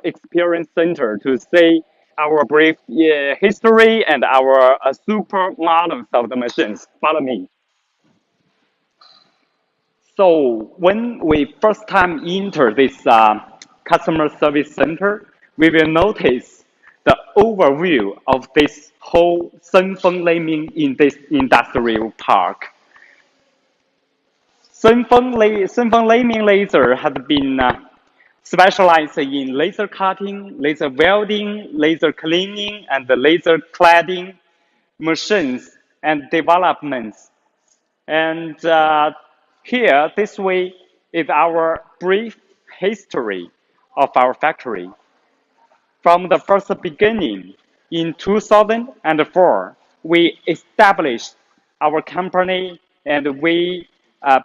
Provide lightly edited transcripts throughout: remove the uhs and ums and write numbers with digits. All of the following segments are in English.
Experience Center to see our brief history and our super models of the machines. Follow me. So when we first time enter this customer service center, we will notice the overview of this whole Senfeng Laming in this industrial park. Senfeng Laming Laser has been specialized in laser cutting, laser welding, laser cleaning, and the laser cladding machines and developments. And here, this way is our brief history of our factory. From the first beginning, in 2004, we established our company and we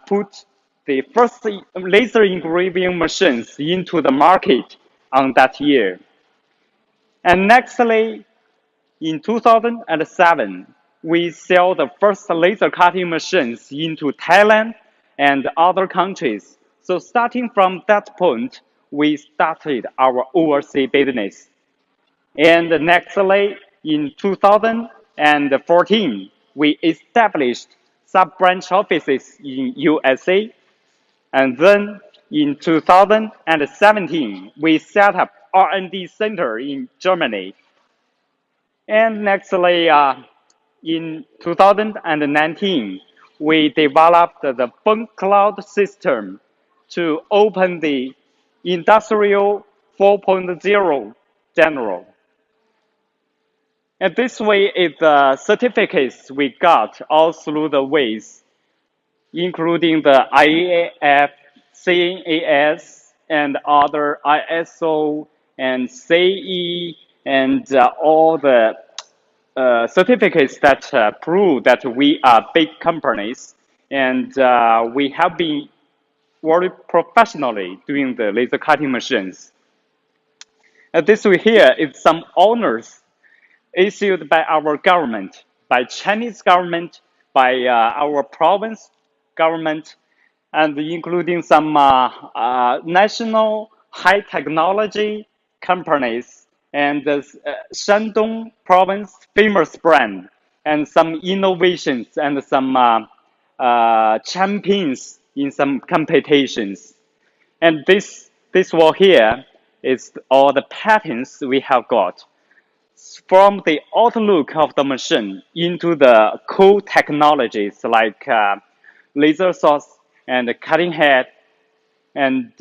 put the first laser engraving machines into the market on that year. And nextly, in 2007, we sell the first laser cutting machines into Thailand and other countries. So starting from that point, we started our overseas business. And nextly, in 2014, we established sub-branch offices in USA. And then in 2017, we set up R&D center in Germany. And nextly, in 2019, we developed the Bunk Cloud system to open the Industrial 4.0 General. And this way is the certificates we got all through the ways, including the IAF, CNAS, and other ISO and CE, and all the certificates that prove that we are big companies, and we have been very professionally doing the laser cutting machines. This here is some honors issued by our government, by Chinese government, by our province government, and including some national high technology companies and Shandong province famous brand, and some innovations and some champions in some competitions. And this wall here is all the patents we have got from the outlook of the machine into the cool technologies like laser source and cutting head and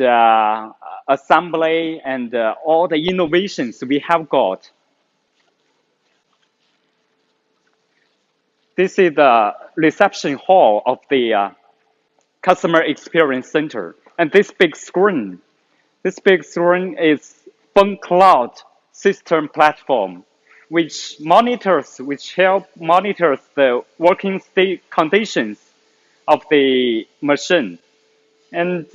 assembly and all the innovations we have got. This is the reception hall of the customer experience center. And this big screen is Phone Cloud system platform, which help monitors the working state conditions of the machine. And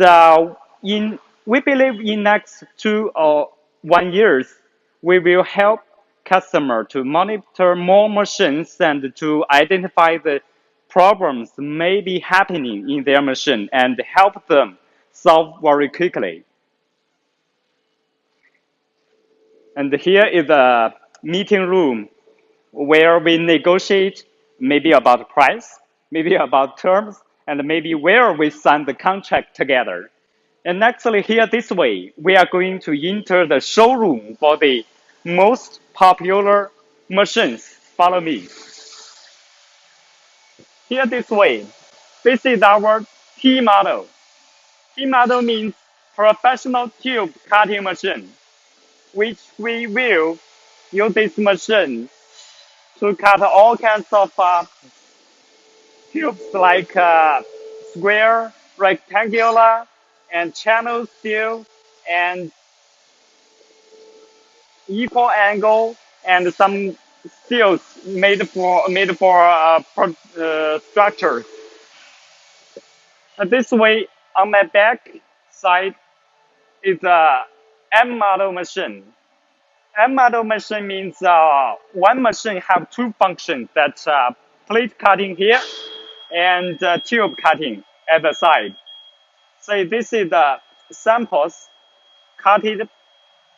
we believe in next 2 or 1 years, we will help customer to monitor more machines and to identify the problems may be happening in their machine and help them solve very quickly. And here is a meeting room where we negotiate maybe about price, maybe about terms, and maybe where we sign the contract together. And actually here this way, we are going to enter the showroom for the most popular machines. Follow me. Here this way, this is our T model. T model means professional tube cutting machine, which we will use this machine to cut all kinds of tubes like square, rectangular, and channel steel, and equal angle, and some steels made for structures. This way, on my back side is a M model machine. M model machine means one machine have two functions, that's plate cutting here and tube cutting at the side. So this is the samples cutted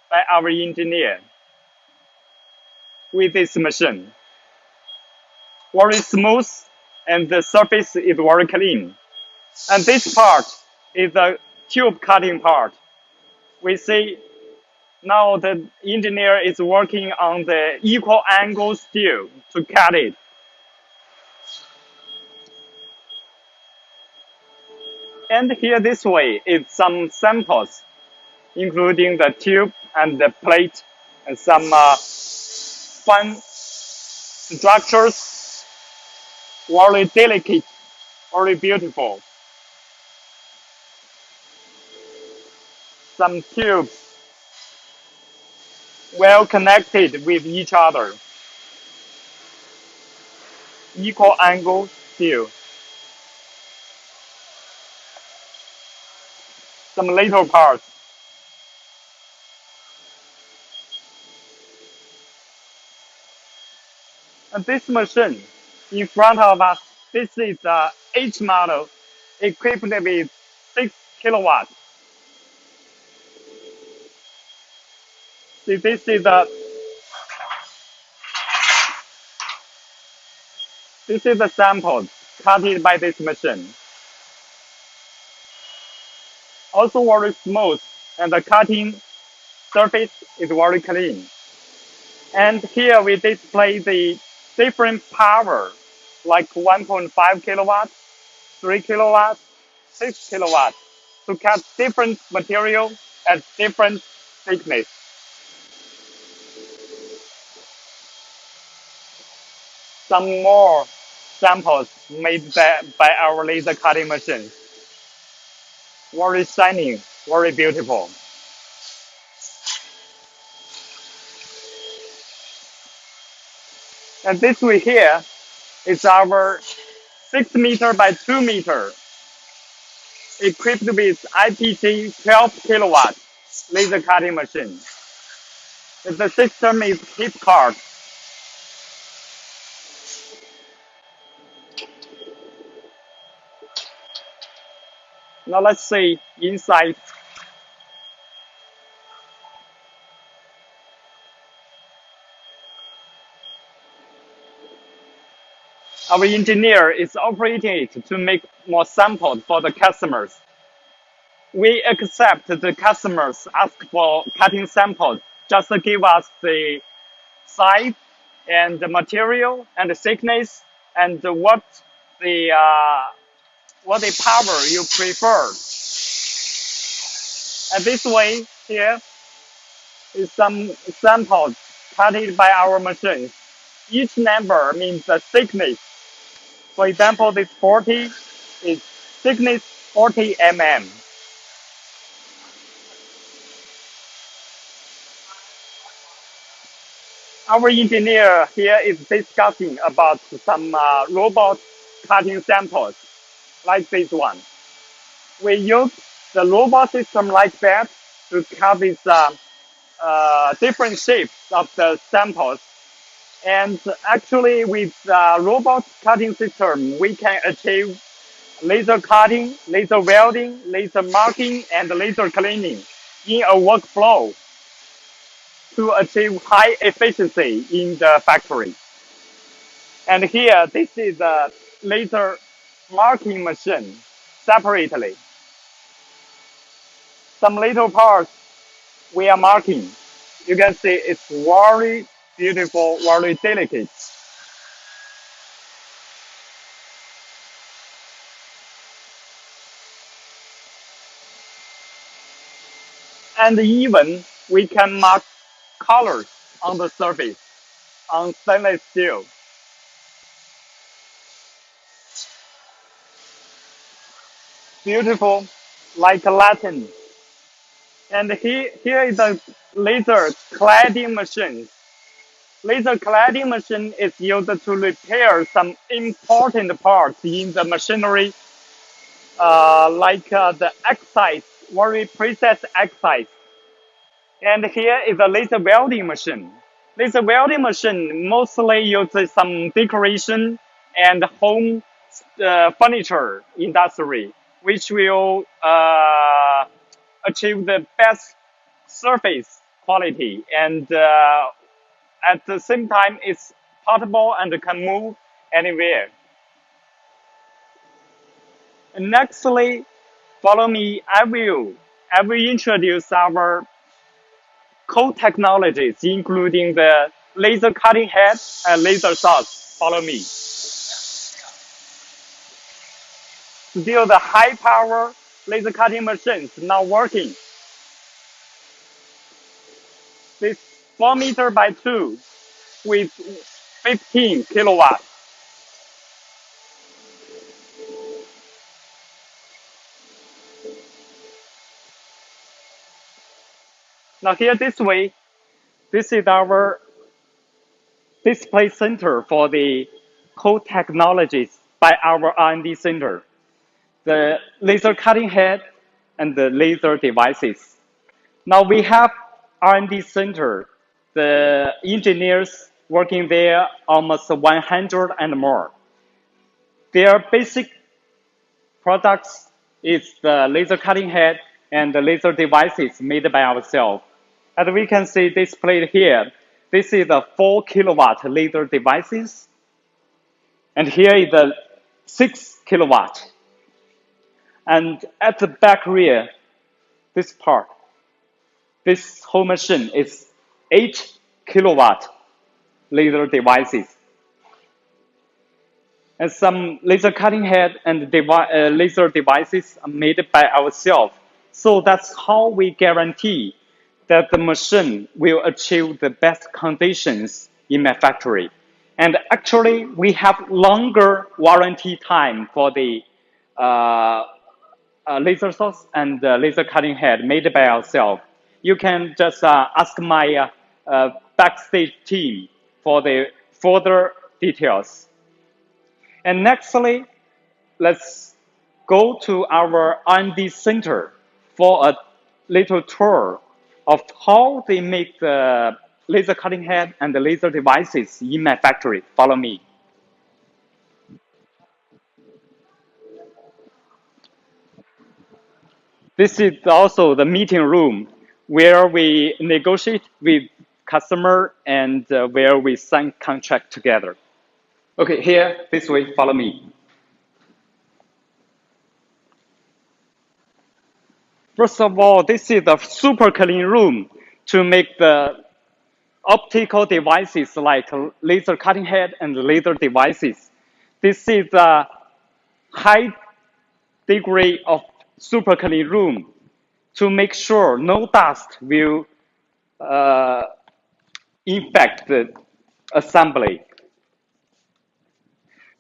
by our engineer with this machine. Very smooth, and the surface is very clean. And this part is the tube cutting part. We see now the engineer is working on the equal angle steel to cut it. And here this way is some samples, including the tube and the plate and some fine structures, very delicate, very beautiful. Some tubes well connected with each other. Equal angle steel. Some little parts. And this machine in front of us, this is a H model equipped with 6 kilowatts. See, this is the sample cut by this machine. Also very smooth, and the cutting surface is very clean. And here we display the different power, like 1.5 kilowatts, 3 kilowatts, 6 kilowatts, to cut different material at different thickness. Some more samples made by our laser cutting machine. Very shining, very beautiful. And this way here is our 6 meter by 2 meter, equipped with IPC 12 kilowatt laser cutting machine. The system is hip card. Now let's see inside. Our engineer is operating it to make more samples for the customers. We accept the customers ask for cutting samples. Just give us the size and the material and the thickness and what the power you prefer. And this way here is some samples cut by our machines. Each number means the thickness. For example, this 40 is thickness 40 mm. Our engineer here is discussing about some robot cutting samples, like this one. We use the robot system like that to cut these different shapes of the samples. And actually, with robot cutting system, we can achieve laser cutting, laser welding, laser marking, and laser cleaning in a workflow to achieve high efficiency in the factory. And here, this is a laser marking machine separately. Some little parts we are marking. You can see it's very beautiful, very delicate. And even we can mark colors on the surface on stainless steel. Beautiful, like Latin. And here is a laser cladding machine. Laser cladding machine is used to repair some important parts in the machinery, like the excise, very precise excise. And here is a laser welding machine. Laser welding machine mostly uses some decoration and home furniture industry, which will achieve the best surface quality, and at the same time, it's portable and can move anywhere. And nextly, follow me. I will introduce our core technologies, including the laser cutting head and laser saws. Follow me. Still, the high power laser cutting machines now working. This 4 meter by 2 with 15 kilowatts. Now here this way, this is our display center for the core technologies by our R&D center. The laser cutting head and the laser devices. Now we have R&D center. The engineers working there almost 100 and more. Their basic products is the laser cutting head and the laser devices made by ourselves. As we can see displayed here, this is the 4 kilowatt laser devices. And here is the 6 kilowatt. And at the back rear, this part, this whole machine is 8 kilowatt laser devices. And some laser cutting head and laser devices are made by ourselves. So that's how we guarantee that the machine will achieve the best conditions in my factory. And actually, we have longer warranty time for the laser source and laser cutting head made by ourselves. You can just ask my backstage team for the further details. And nextly, let's go to our R&D center for a little tour of how they make the laser cutting head and the laser devices in my factory. Follow me. This is also the meeting room where we negotiate with customer and where we sign contract together. Okay, here, this way, follow me. First of all, this is the super clean room to make the optical devices like laser cutting head and laser devices. This is a high degree of super clean room to make sure no dust will infect the assembly.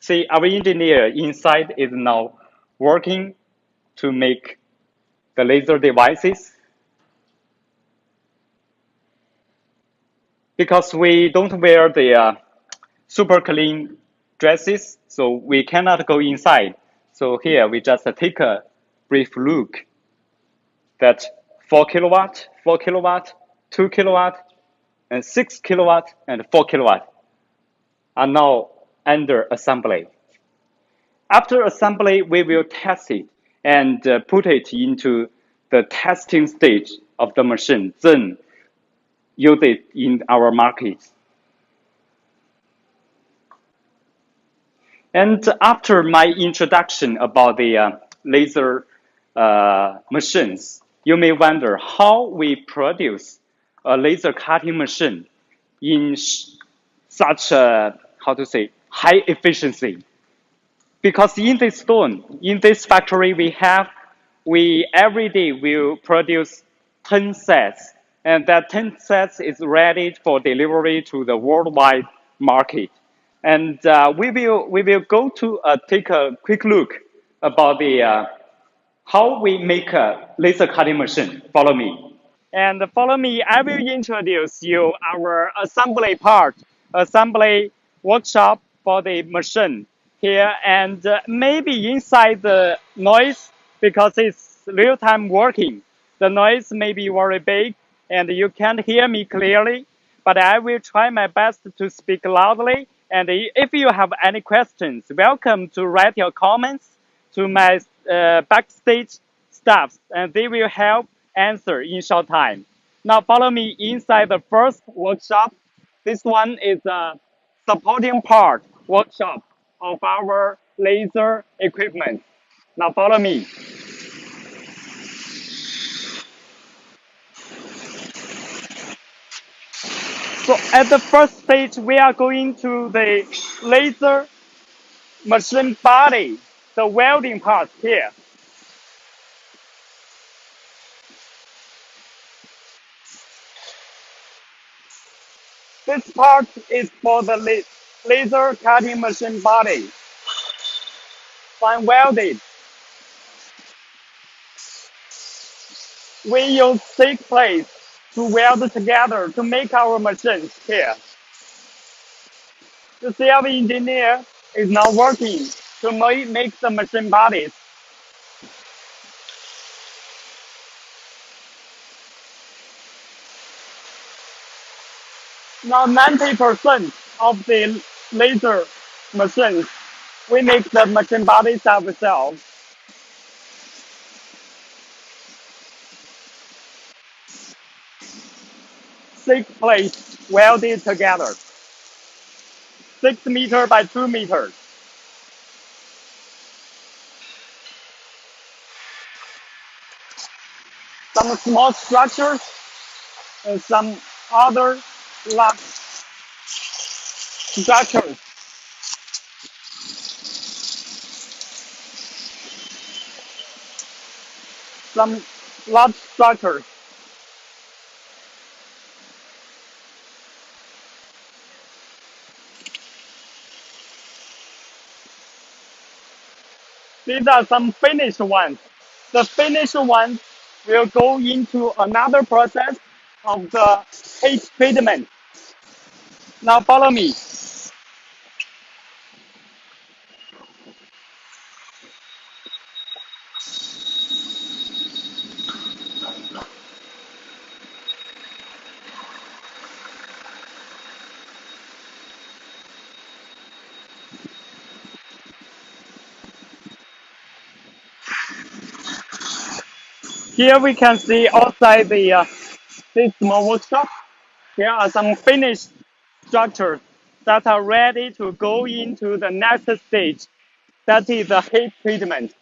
See, our engineer inside is now working to make the laser devices. Because we don't wear the super clean dresses, so we cannot go inside. So here we just take a brief look that 4 kilowatt, 4 kilowatt, 2 kilowatt, and 6 kilowatt, and 4 kilowatt are now under assembly. After assembly, we will test it and put it into the testing stage of the machine, then use it in our market. And after my introduction about the laser machines, you may wonder how we produce a laser cutting machine in such a, high efficiency. Because in this zone, in this factory we every day will produce 10 sets, and that 10 sets is ready for delivery to the worldwide market. And we will go to take a quick look about the how we make a laser cutting machine. Follow me. And follow me, I will introduce you our assembly part, assembly workshop for the machine here. And maybe inside the noise, because it's real-time working, the noise may be very big and you can't hear me clearly, but I will try my best to speak loudly. And if you have any questions, welcome to write your comments to my backstage staff, and they will help answer in short time. Now follow me inside the first workshop. This one is a supporting part workshop of our laser equipment. Now follow me. So at the first stage, we are going to the laser machine body, the welding part here. This part is for the laser cutting machine body, fine welded. We use 6 plates to weld together to make our machines here. The CLV engineer is now working to make the machine bodies. Now 90% of the laser machines, we make the machine bodies ourselves. 6 plates welded together. 6 meters by 2 meters. Some small structures and some other large structures. Some large structures. These are some finished ones. The finished ones will go into another process of the heat treatment. Now follow me. Here we can see outside this small workshop, there are some finished structures that are ready to go into the next stage. That is the heat treatment.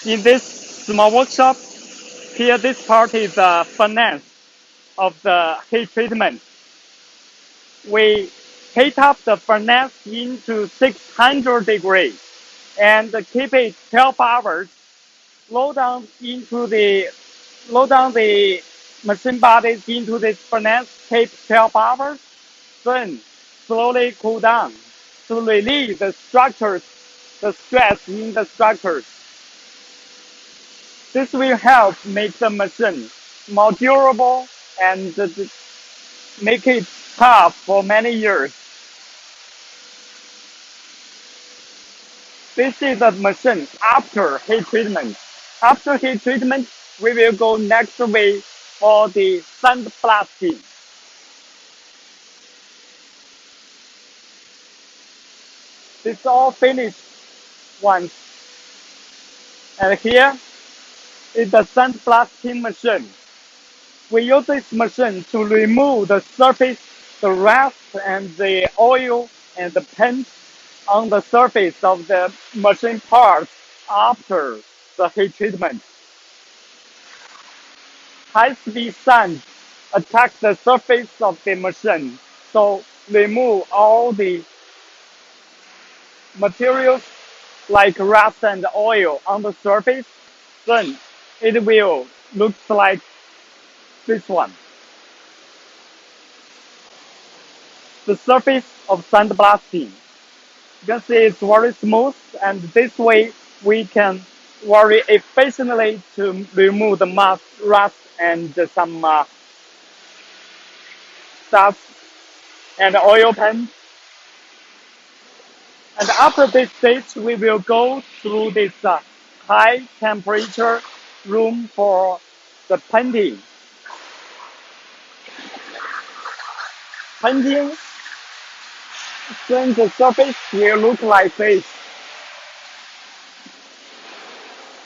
In this small workshop, here this part is the furnace of the heat treatment. We heat up the furnace into 600 degrees and keep it 12 hours. Load down the machine bodies into this furnace, keep 12 hours, then slowly cool down to release the structures, the stress in the structures. This will help make the machine more durable and make it tough for many years. This is the machine after heat treatment. After heat treatment, we will go next way for the sandblasting. It's all finished once. And here is the sandblasting machine. We use this machine to remove the surface, the rust and the oil and the paint on the surface of the machine parts after the heat treatment. High-speed sand attacks the surface of the machine, so remove all the materials like rust and oil on the surface, then it will look like this one. The surface of sandblasting. You can see it's very smooth, and this way we can very efficiently to remove the rust and some dust and oil paint. And after this stage, we will go through this high temperature room for the painting. Painting, then the surface will look like this.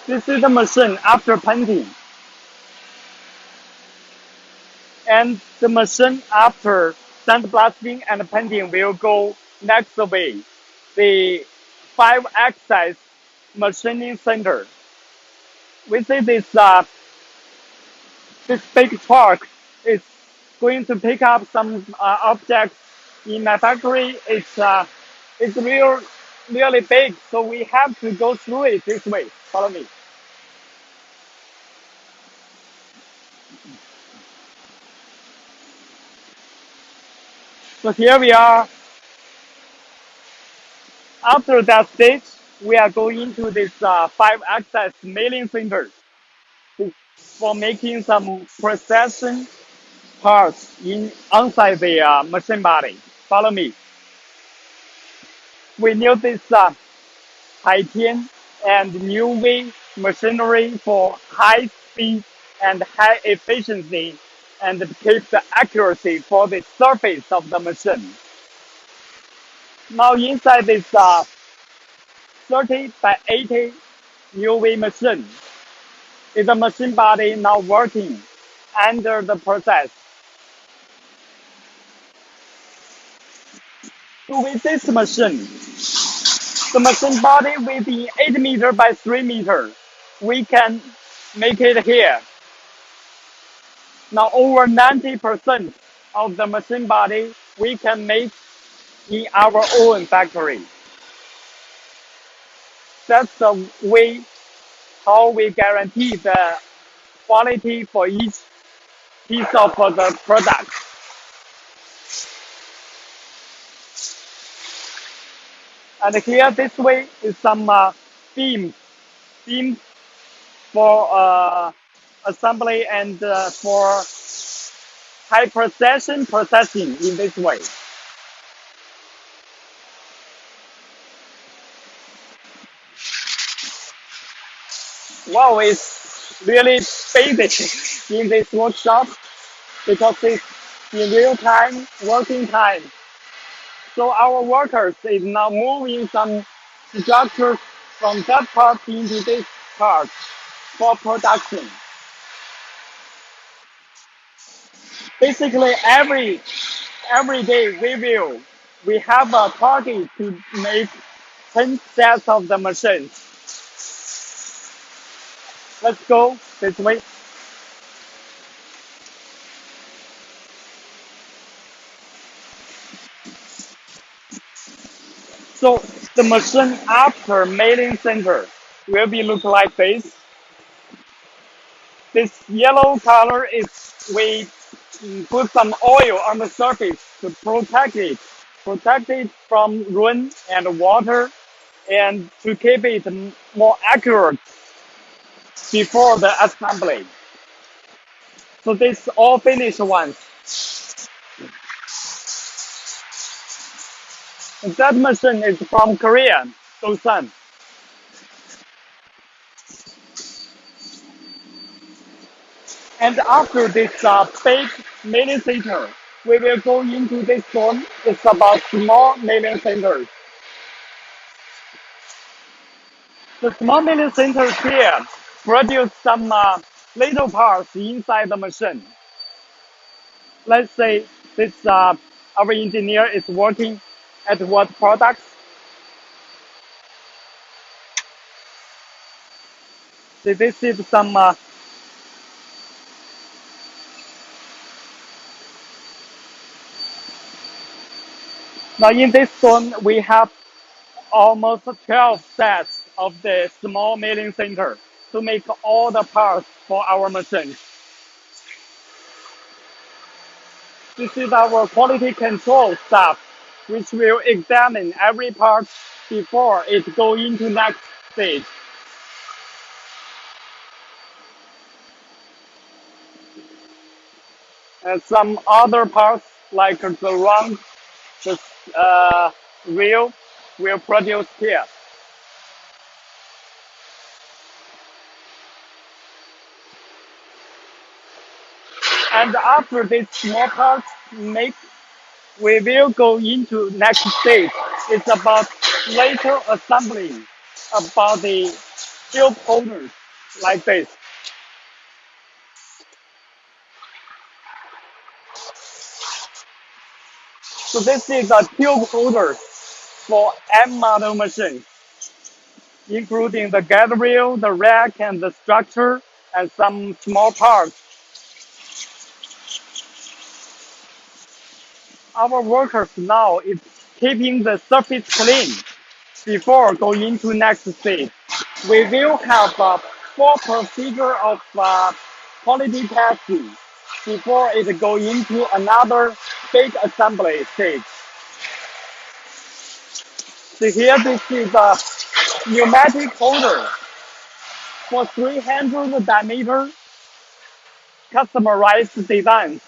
This is the machine after painting. And the machine after sandblasting and painting will go next way. The 5-axis machining center. We see this big truck is going to pick up some objects in my factory. It's really big, so we have to go through it this way. Follow me. So here we are. After that stage, we are going to this 5-axis milling center for making some precision parts inside the machine body. Follow me. We need this high-ten and new way machinery for high speed and high efficiency and keep the accuracy for the surface of the machine. Now inside this 30 by 80 UV machine is a machine body now working under the process. So with this machine, the machine body will be 8 meter by 3 meter. We can make it here. Now over 90% of the machine body we can make in our own factory. That's the way how we guarantee the quality for each piece of the product. And here this way is some beams for assembly and for high precision processing in this way. Wow, it's really basic in this workshop because it's in real time, working time. So our workers is now moving some structures from that part into this part for production. Basically, every day we have a target to make 10 sets of the machines. Let's go this way. So the machine after milling center will be look like this. This yellow color is we put some oil on the surface to protect it from rain and water, and to keep it more accurate before the assembly. So this all finished once. That machine is from Korea, Busan. And after this big milling center, we will go into this one. It's about small milling centers. The small milling centers here produce some little parts inside the machine. Let's say this our engineer is working at what products. So this is some now in this one we have almost 12 sets of the small milling center to make all the parts for our machines. This is our quality control staff, which will examine every part before it goes into next stage. And some other parts like the round, the reel will produce here. And after this small parts make, we will go into next stage. It's about later assembly, about the tube holders like this. So this is a tube holder for M model machines, including the guide rail, the rack, and the structure, and some small parts. Our workers now is keeping the surface clean before going to next stage. We will have a full procedure of quality testing before it go into another big assembly stage. So here this is a pneumatic holder for 300 diameter customized designs.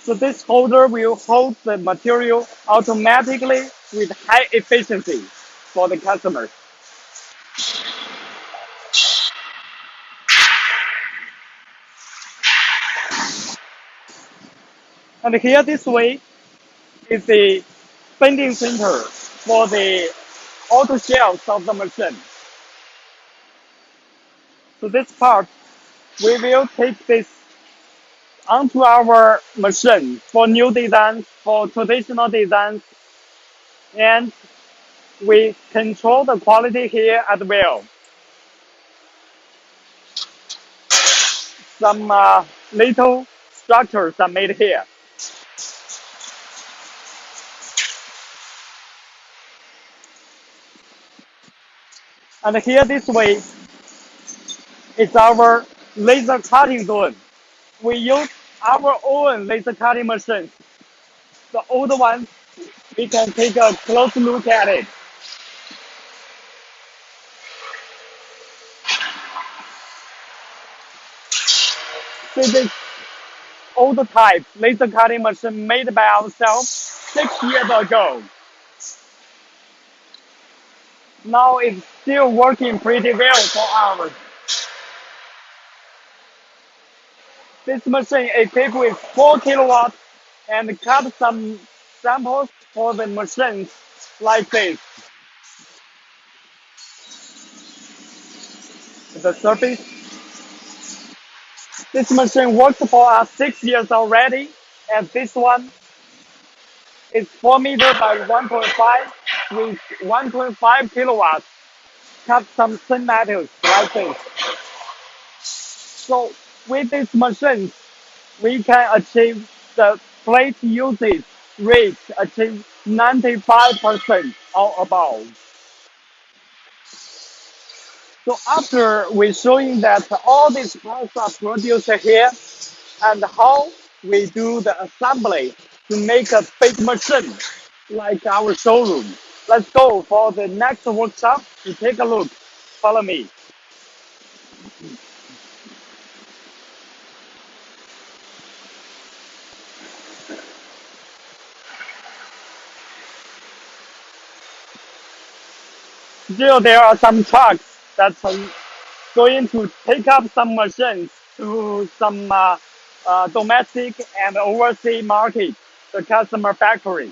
So this holder will hold the material automatically with high efficiency for the customers. And here this way is the bending center for the auto shelves of the machine. So this part, we will take this onto our machine for new designs, for traditional designs, and we control the quality here as well. Some little structures are made here. And here this way is our laser cutting zone. We use our own laser cutting machines. The old ones, we can take a close look at it. This is old type laser cutting machine made by ourselves 6 years ago. Now it's still working pretty well for ours. This machine is equipped with 4 kilowatts and cut some samples for the machines like this. The surface. This machine works for us 6 years already, and this one is 4 meters by 1.5 with 1.5 kilowatts. Cut some thin metals like this. So with this machine, we can achieve the plate usage rate achieve 95% or above. So after we showing that all these parts are produced here and how we do the assembly to make a big machine like our showroom. Let's go for the next workshop to take a look. Follow me. Still, there are some trucks that's going to take up some machines to some domestic and overseas market, the customer factory.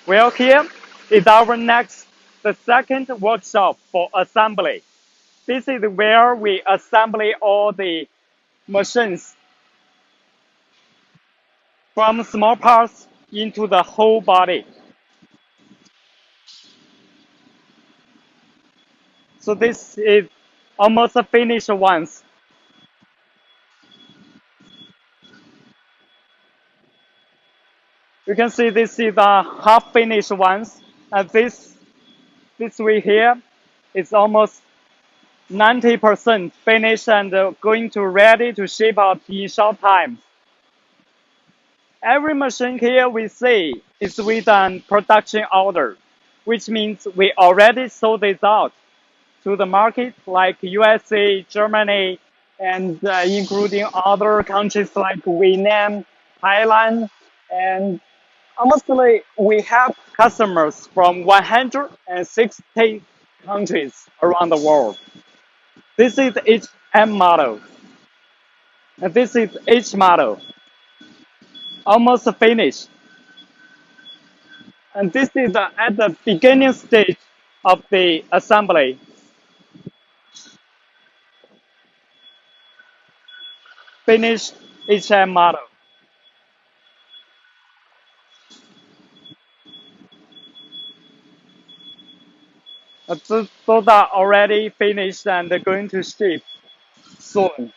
Well, here is our next, the second workshop for assembly. This is where we assemble all the machines from small parts into the whole body. So this is almost finished ones. You can see this is the half finished ones, and this way here is almost 90% finished and going to ready to ship out in short time. Every machine here we see is with a production order, which means we already sold this out to the market like USA, Germany, and including other countries like Vietnam, Thailand, and Honestly, we have customers from 160 countries around the world. This is each M model, and this is each model, almost finished. And this is at the beginning stage of the assembly. Finished each M model. Those are already finished and going to ship soon.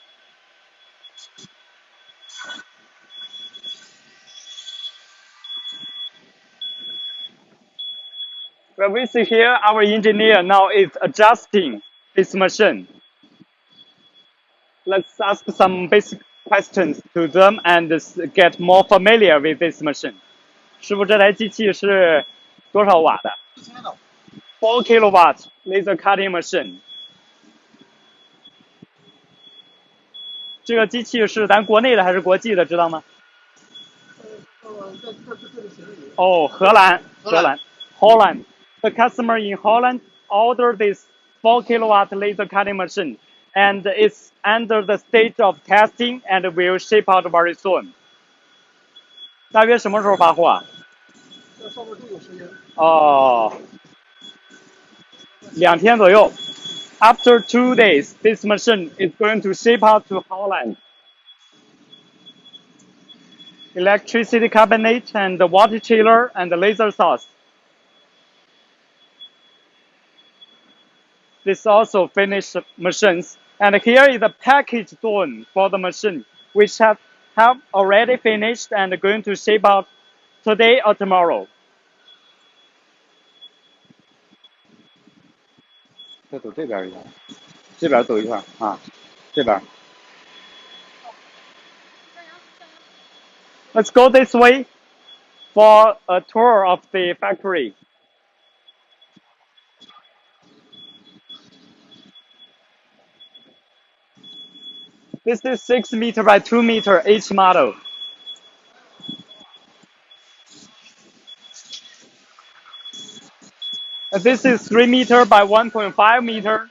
Well, we see here our engineer now is adjusting this machine. Let's ask some basic questions to them and get more familiar with this machine. 师傅，这台机器是多少瓦的？4 kilowatt laser cutting machine。这个机器是咱国内的还是国际的，知道吗？哦，荷兰。Holland. The customer in Holland ordered this 4 kilowatt laser cutting machine, and it's under the stage of testing and will ship out very soon. 大约什么时候发货啊？哦，2天左右。After 2 days, this machine is going to ship out to Holland. Electricity cabinet and the water chiller and the laser source. This also finished machines. And here is the package done for the machine, which have already finished and going to ship out today or tomorrow. 再走这边一下，这边走一圈啊，这边。Let's go this way for a tour of the factory. This is 6 meter by 2 meter each model. And this is 3 meter by 1.5 meter.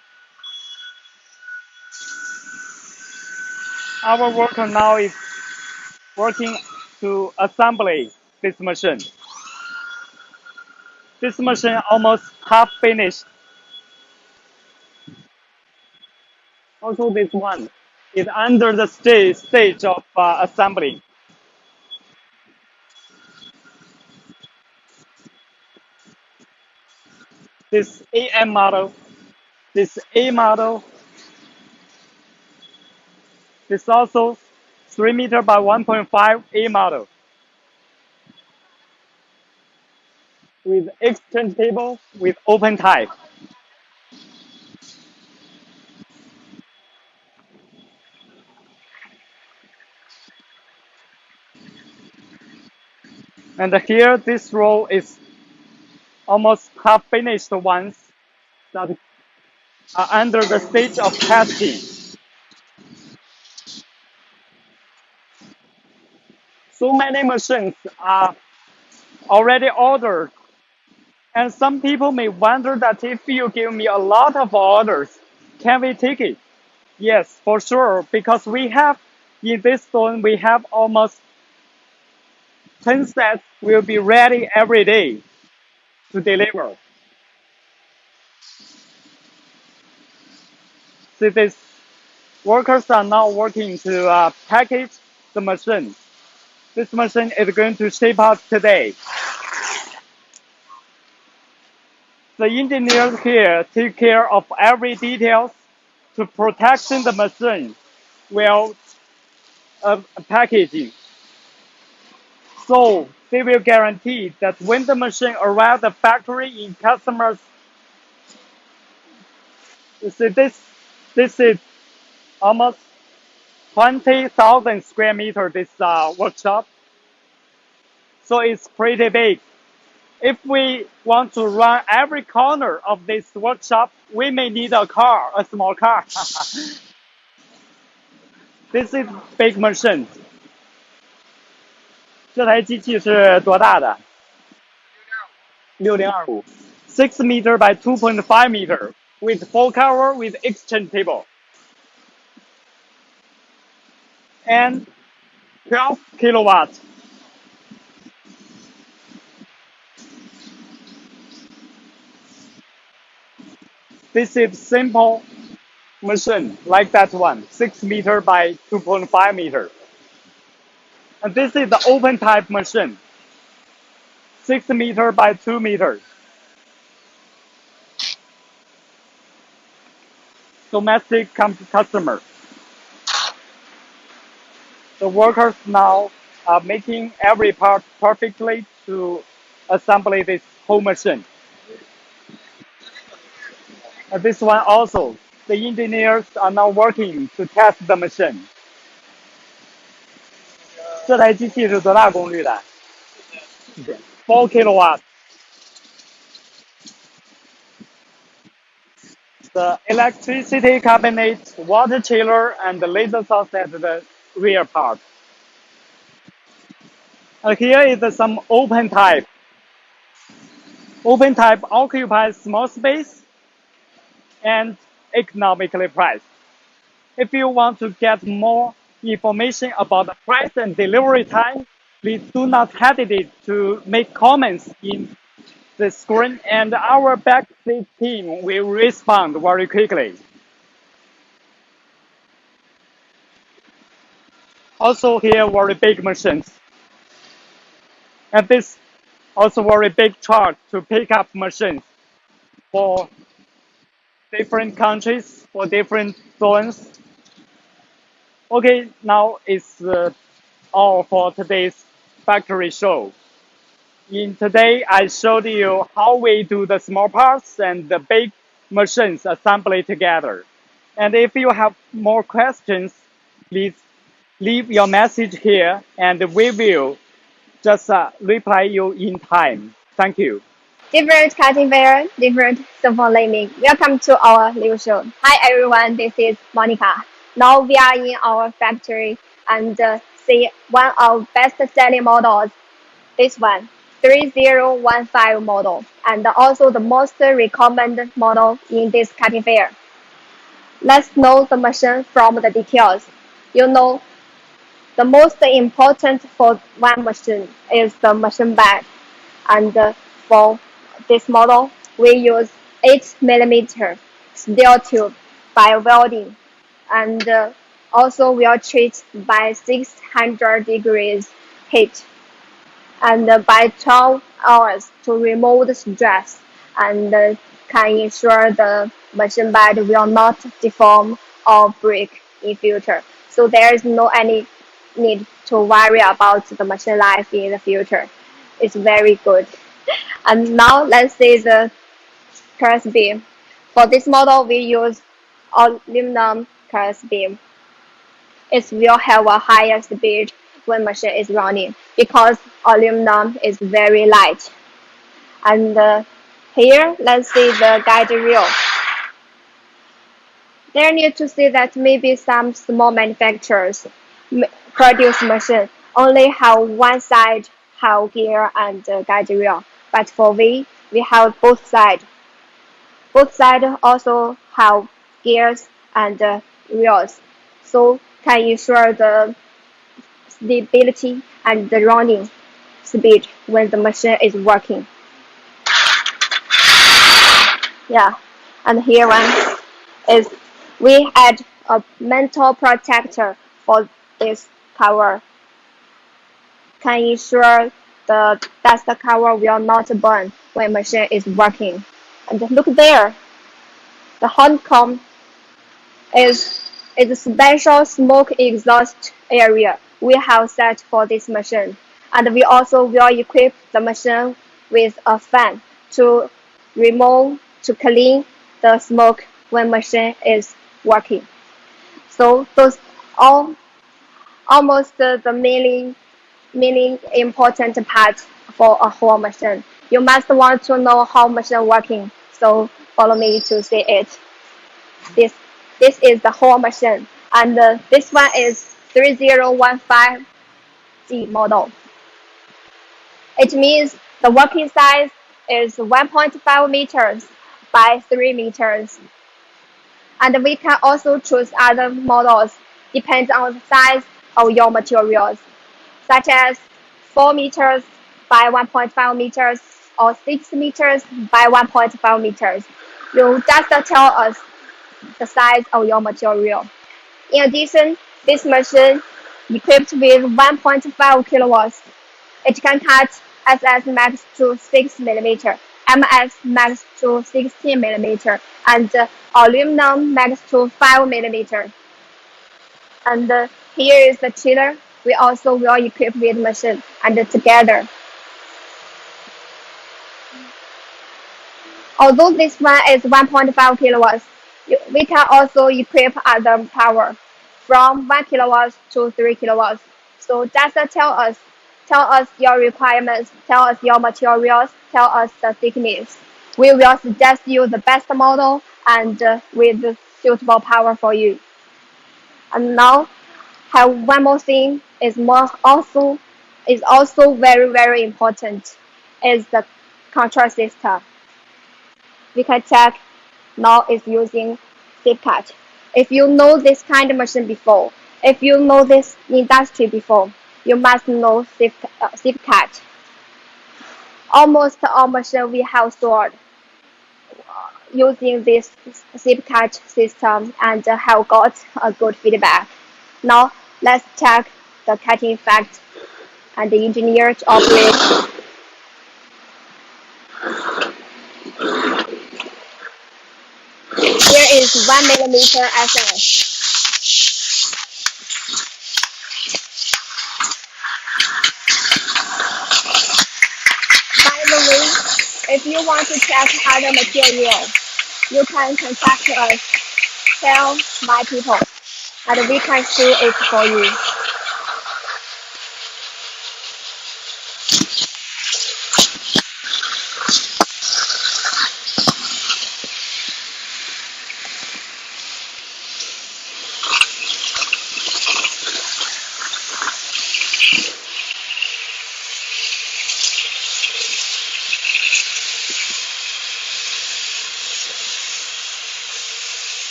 Our worker now is working to assembly this machine. This machine almost half finished. Also, this one is under the stage of assembly. This AM model, this A model, this also 3 meter by 1.5 A model. With exchange table with open type. And here, this row is almost half finished ones that are under the stage of testing. So many machines are already ordered. And some people may wonder that if you give me a lot of orders, can we take it? Yes, for sure, because we have, in this zone, we have almost 10 sets will be ready every day to deliver. So these workers are now working to package the machine. This machine is going to ship out today. The engineers here take care of every details to protecting the machine while packaging. So they will guarantee that when the machine arrives at the factory in customers, you see this is almost 20,000 square meter, this workshop. So it's pretty big. If we want to run every corner of this workshop, we may need a car, a small car. This is big machine. 这台机器是多大的？6025 6 meter by 2.5 meter with full cover with exchange table and 12 kilowatts. This is simple machine like that one, 6 meter by 2.5 meter. And this is the open type machine, 6 meter by 2 meters. Domestic customer. The workers now are making every part perfectly to assemble this whole machine. And this one also, the engineers are now working to test the machine. 这台机器是多大功率的？4 kilowatts. The electricity cabinet, water chiller, and the laser source at the rear part. Here is some open type. Open type occupies small space and economically priced. If you want to get more information about the price and delivery time, please do not hesitate to make comments in the screen, and our backstage team will respond very quickly. Also here, very big machines. And this also very big truck to pick up machines for different countries, for different zones. Okay, now it's all for today's factory show. In today, I showed you how we do the small parts and the big machines assembly together. And if you have more questions, please leave your message here and we will just reply you in time. Thank you. Different cutting fair, different Senfeng Laser. Welcome to our live show. Hi everyone, this is Monica. Now we are in our factory and see one of best selling models. This one, 3015 model, and also the most recommended model in this cutting fair. Let's know the machine from the details. You know, the most important for one machine is the machine bed, and for this model, we use 8mm steel tube by welding, and also will treat by 600 degrees heat, and by 12 hours to remove the stress, and can ensure the machine bed will not deform or break in future. So there is no any need to worry about the machine life in the future. It's very good. And now let's see the cross beam. For this model, we use aluminum cross beam. It will have a higher speed when machine is running because aluminum is very light. And here, let's see the guide rail. There need to see that maybe some small manufacturers produce machine only have one side have gear and guide rail, but for we have both sides. Both sides also have gears and rails, so can ensure the stability and the running speed when the machine is working. Yeah, and here one is we add a metal protector for this cover. Can ensure the dust cover will not burn when machine is working. And look there, the honeycomb is a special smoke exhaust area we have set for this machine. And we also will equip the machine with a fan to clean the smoke when machine is working. So those almost the mainly important part for a whole machine. You must want to know how machine working. So follow me to see it. This is the whole machine, and this one is 3015G model. It means the working size is 1.5 meters by 3 meters. And we can also choose other models depends on the size of your materials, such as 4 meters by 1.5 meters or 6 meters by 1.5 meters. You just tell us the size of your material. In addition, this machine equipped with 1.5 kilowatts. It can cut SS max to 6 millimeter, MS max to 16 millimeter, and aluminum max to 5 millimeter. And here is the chiller. We also will equip with machine and together. Although this one is 1.5 kilowatts, we can also equip other power from 1 kilowatts to 3 kilowatts. So just tell us your requirements, tell us your materials, tell us the thickness. We will suggest you the best model and with suitable power for you. And now, have one more thing is also very important is the control system. We can check now it's using SafeCatch. If you know this kind of machine before, if you know this industry before, you must know SafeCatch. Almost all machines we have stored using this SafeCatch system and have got a good feedback. Now let's check the cutting effect and the engineer to operate. Here is 1 millimeter SS. By the way, if you want to check other material, you can contact us, tell my people, and we can do it for you.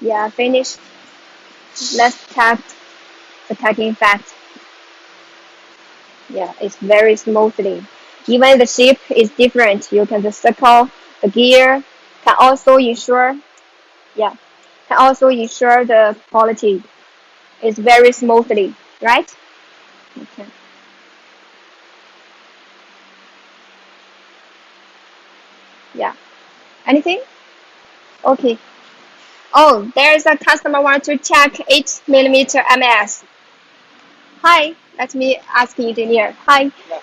Yeah, finished. Let's check the cutting effect. Yeah, it's very smoothly. Even the shape is different. You can just circle the gear. Can also ensure, yeah, can also ensure the quality is very smoothly, right? Okay. Yeah. Anything? Okay. Oh, there's a customer want to check 8 millimeter MS. Hi, let me ask engineer. Hi, Yeah.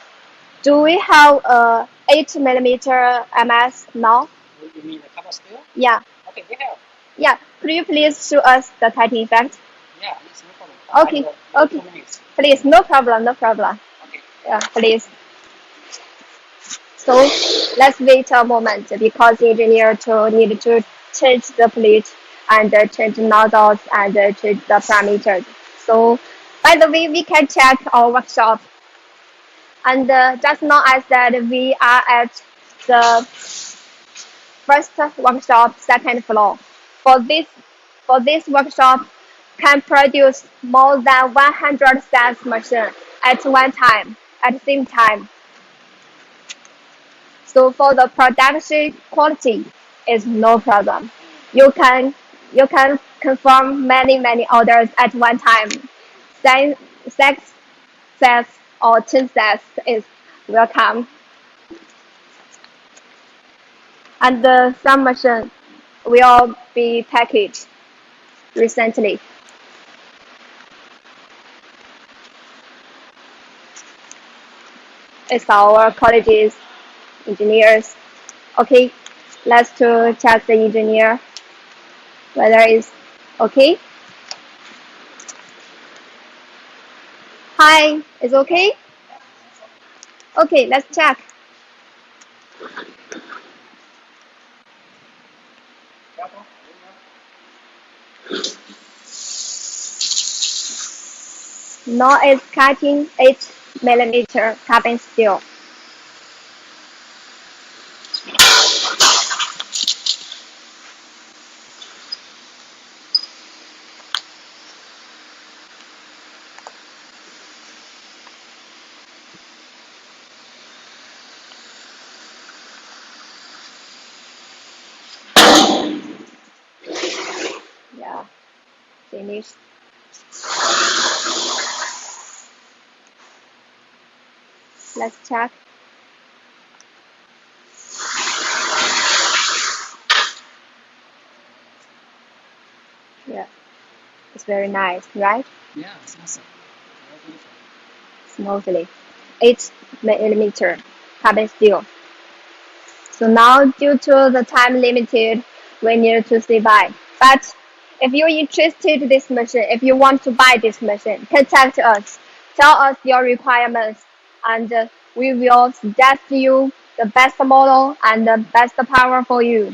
do we have a 8 millimeter MS now? You mean the cover steel? Yeah. Okay, we have. Yeah. Could you please show us the cutting effect? Yeah, it's no problem. Okay. I will- Okay. 2 minutes. Please, no problem, no problem. Okay. Yeah, please. So let's wait a moment because the engineer to need to change the plate and change nozzles and change the parameters. So by the way, we can check our workshop. And just now I said we are at the first workshop, second floor. For this workshop can produce more than 100 sets machine at one time, at the same time. So for the production quality is no problem. You can confirm many orders at one time. 6 sets or 10 sets is welcome. And some machine will be packaged recently. It's our colleges, engineers. Okay, let's to check the engineer whether it's okay. Hi, is okay? Okay, let's check. Now it's cutting 8 mm carbon steel. Yeah, finished. Let's check. Yeah, it's very nice, right? Yeah, it's awesome. Very beautiful. Smoothly. 8 mm carbon steel. So now, due to the time limited, we need to say bye. But if you're interested in this machine, if you want to buy this machine, contact us. Tell us your requirements, and we will suggest you the best model and the best power for you.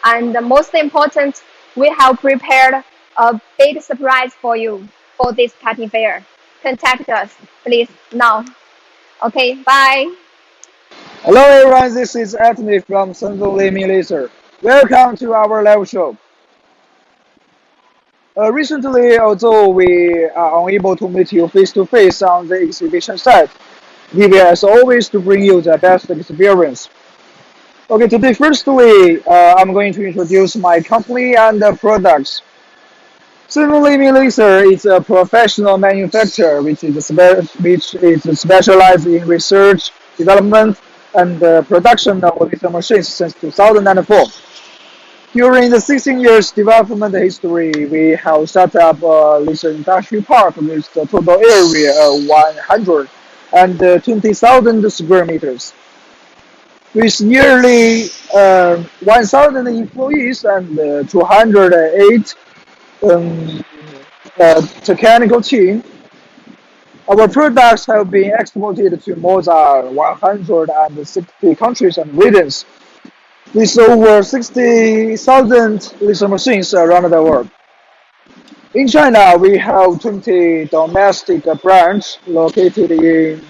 And the most important, we have prepared a big surprise for you for this cutting fair. Contact us, please, now. Okay, bye. Hello everyone, this is Anthony from Senfeng Laser. Welcome to our live show. Recently, although we are unable to meet you face to face on the exhibition site, we will as always to bring you the best experience. Okay, today firstly, I'm going to introduce my company and the products. Senfeng Laser is a professional manufacturer which is specialized in research, development, and production of laser machines since 2004. During the 16 years development history, we have set up a laser industry park with a total area of 120,000 square meters. With nearly 1,000 employees and 208 technical team, our products have been exported to more than 160 countries and regions, with over 60,000 laser machines around the world. In China, we have 20 domestic branches located in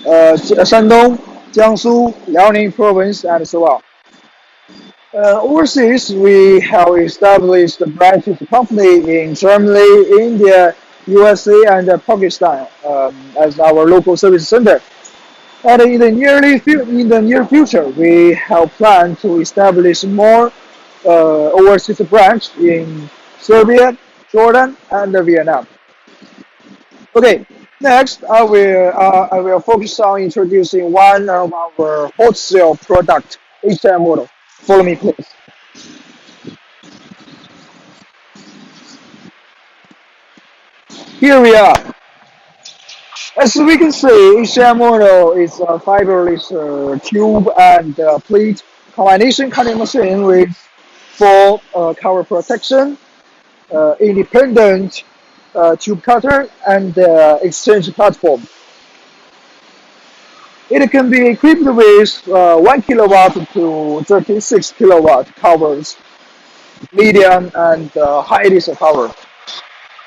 Shandong, Jiangsu, Liaoning province, and so on. Overseas, we have established branches company in Germany, India, USA, and Pakistan as our local service center. And in the near future, we have planned to establish more overseas branch in Serbia, Jordan, and Vietnam. Okay, next I will focus on introducing one of our wholesale product, HM model. Follow me, please. Here we are. As we can see, HM model is a fiberless tube and plate combination cutting machine with full cover protection, independent tube cutter, and exchange platform. It can be equipped with 1 kilowatt to 36 kilowatt covers, medium and high diesel cover.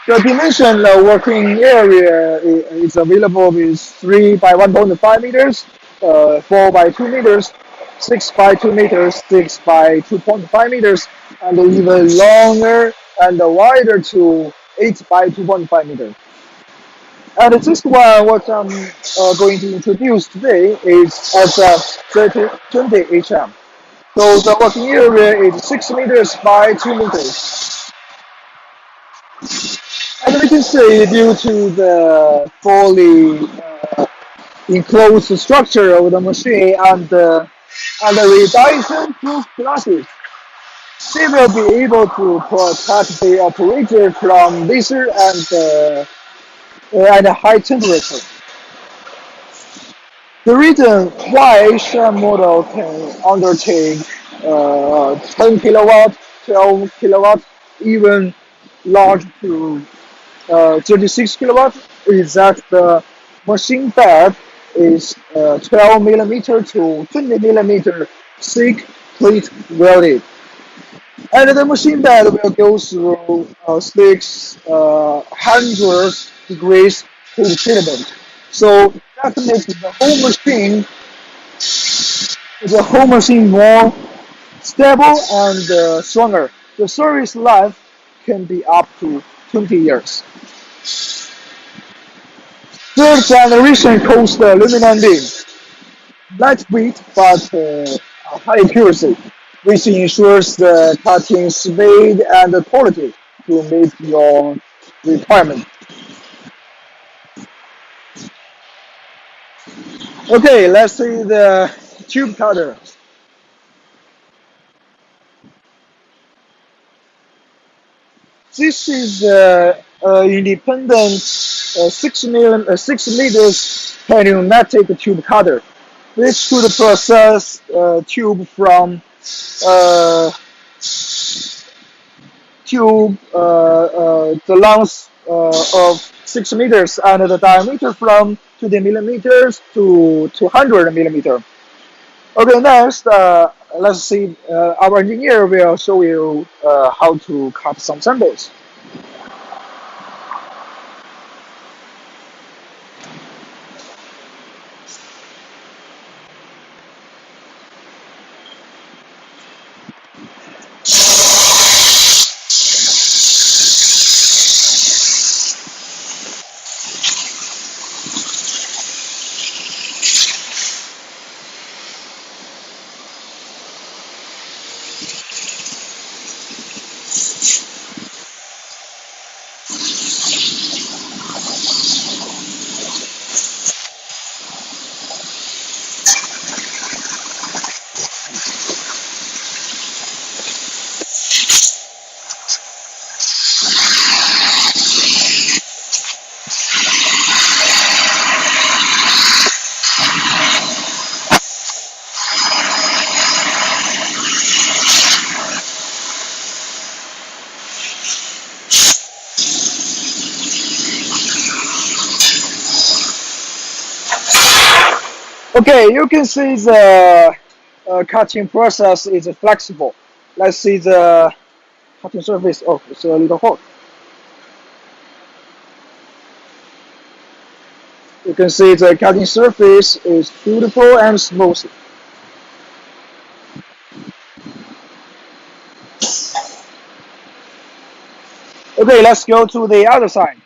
The dimension working area is available with 3 by 1.5 meters, 4 by 2 meters, 6 by 2 meters, 6 by 2.5 meters, and even longer and wider to 8 by 2.5 meters. And this one, what I'm going to introduce today is as a 3020 HM. So the working area is 6 meters by 2 meters. And we can see due to the fully enclosed structure of the machine and the radiation-proof glasses, they will be able to protect the operator from laser and high temperature. The reason why HM model can undertake 10 kilowatt, 12 kilowatt, even large to 36 kilowatt is that the machine bed is 12 millimeter to 20 millimeter thick plate welded. And the machine bed will go through 600 degrees heat treatment. So that makes the whole machine more stable and stronger. The service life can be up to 20 years. Third generation coast aluminum beam, lightweight but high accuracy, which ensures the cutting speed and quality to meet your requirement. Okay, let's see the tube cutter. This is independent 6 meters pneumatic tube cutter, which could process tube from uh, the length of 6 meters and the diameter from 20 millimeters to 200 millimeter. Okay, next, let's see. Our engineer will show you how to cut some samples. Okay, you can see the cutting process is flexible. Let's see the cutting surface. Oh, it's a little hot. You can see the cutting surface is beautiful and smooth. Okay, let's go to the other side.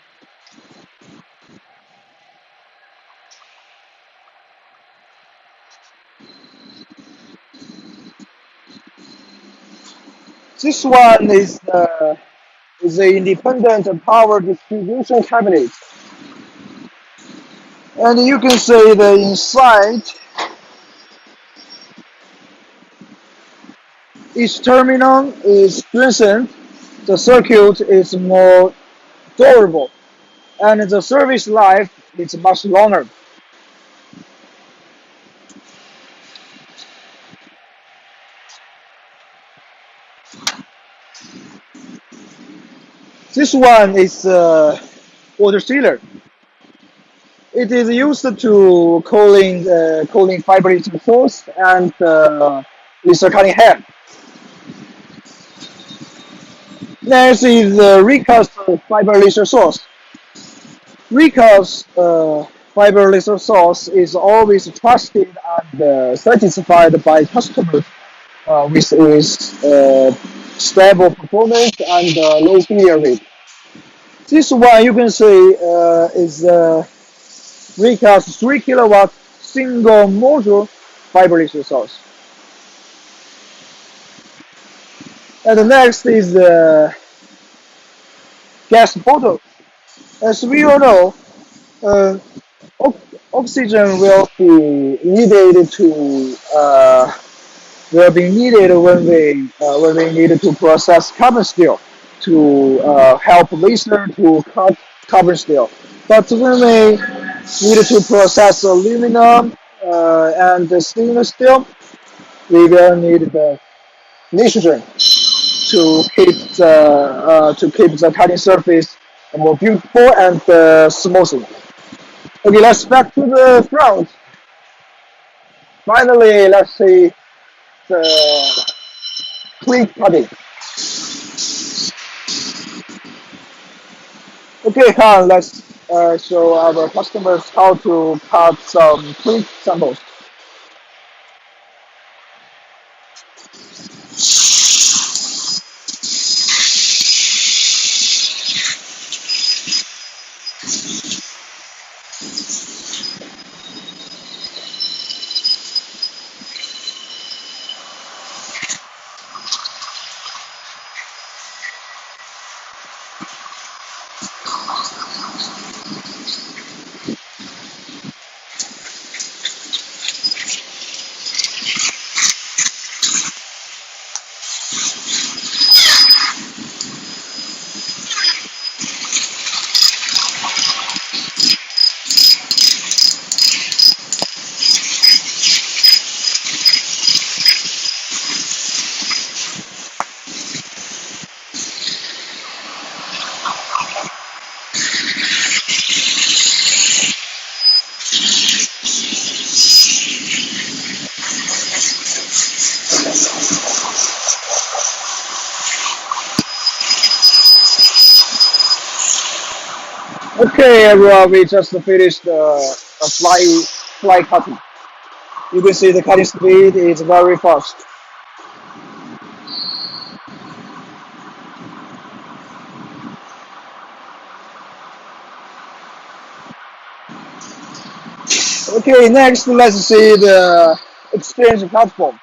This one is the independent power distribution cabinet. And you can see the inside, each terminal is strengthened, the circuit is more durable, and the service life is much longer. This one is water sealer. It is used to cooling fabrication source and laser cutting head. Next is the recast fiber laser source. Recast fiber laser source is always trusted and satisfied by customers with stable performance and low failure rate. This one you can see is recast 3 kilowatt single module fiber laser source. And the next is the gas bottle. As we all know, oxygen will be needed when we need to process carbon steel to help laser to cut carbon steel. But when we need to process aluminum and stainless steel, we will need the nitrogen to keep the cutting surface more beautiful and smooth. Okay, let's back to the front. Finally, let's see the quick cutting. Okay, Han, let's show our customers how to cut some quick samples. Okay, everyone, we just finished a fly cutting. You can see the cutting speed is very fast. Okay, next let's see the exchange platform.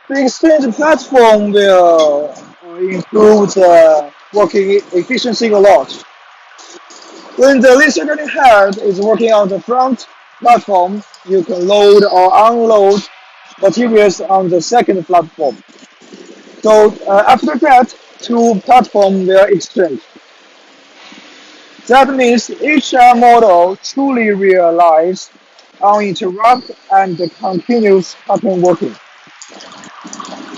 The exchange platform will improve the working efficiency a lot. When the laser cutting head is working on the front platform, you can load or unload materials on the second platform. So after that, two platforms will exchange. That means each model truly realizes uninterrupted and continuous cutting working.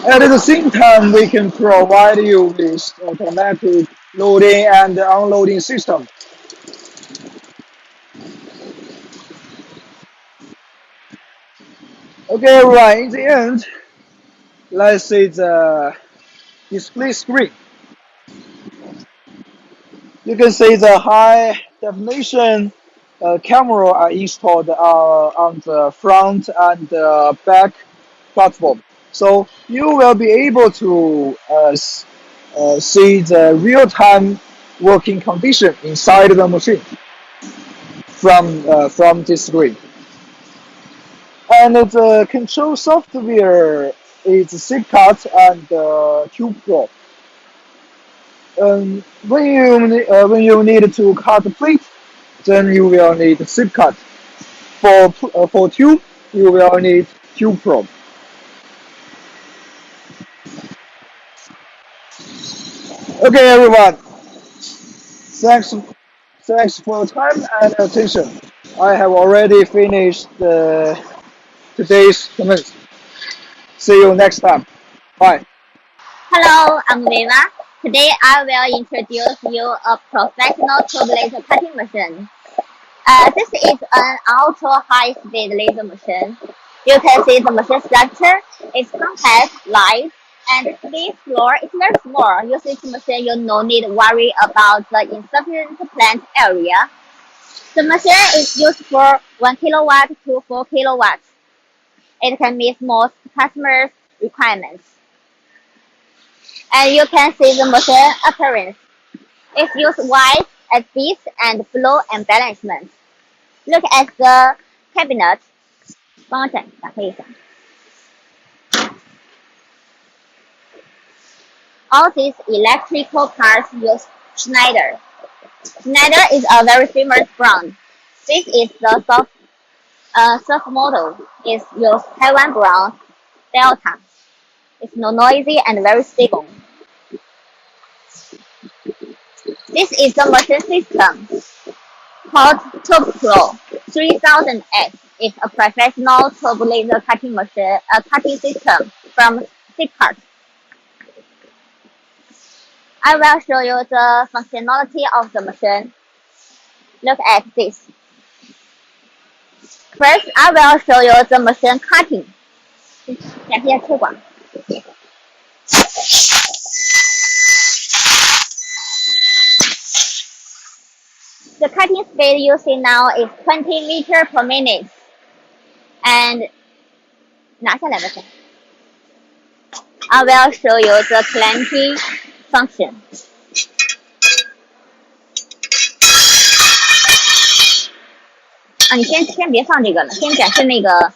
At the same time, we can provide you with automatic loading and unloading system. Okay, right, in the end, let's see the display screen. You can see the high definition camera are installed on the front and back platform. So you will be able to see the real-time working condition inside the machine from this screen. And the control software is SafeCut and Q-Pro. When you need to cut the plate, then you will need SafeCut. For tube, you will need Q-Pro. Okay, everyone. Thanks, thanks for your time and attention. I have already finished today's comments. See you next time. Bye. Hello, I'm Viva. Today I will introduce you a professional tube laser cutting machine. This is an ultra high-speed laser machine. You can see the machine structure. It's compact, light, and this floor is very small. Using this machine, you no need to worry about the insufficient plant area. The machine is used for 1 kilowatt to 4 kilowatts. It can meet most customers' requirements. And you can see the machine appearance. It uses wide axis and flow embellishment. Look at the cabinet. 帮我打开一下。All these electrical parts use Schneider. Schneider is a very famous brand. This is the soft model. It uses Taiwan brand Delta. It's no noisy and very stable. This is the machine system called Tube Pro 3000X. It's a professional tube laser cutting machine, a cutting system from SafeCut. I will show you the functionality of the machine. Look at this. First, I will show you the machine cutting. 展示一下切管。The cutting speed you see now is 20 meters per minute. And 拿下来吧先。I will show you the clamping function. 你先别放这个了，先展示那个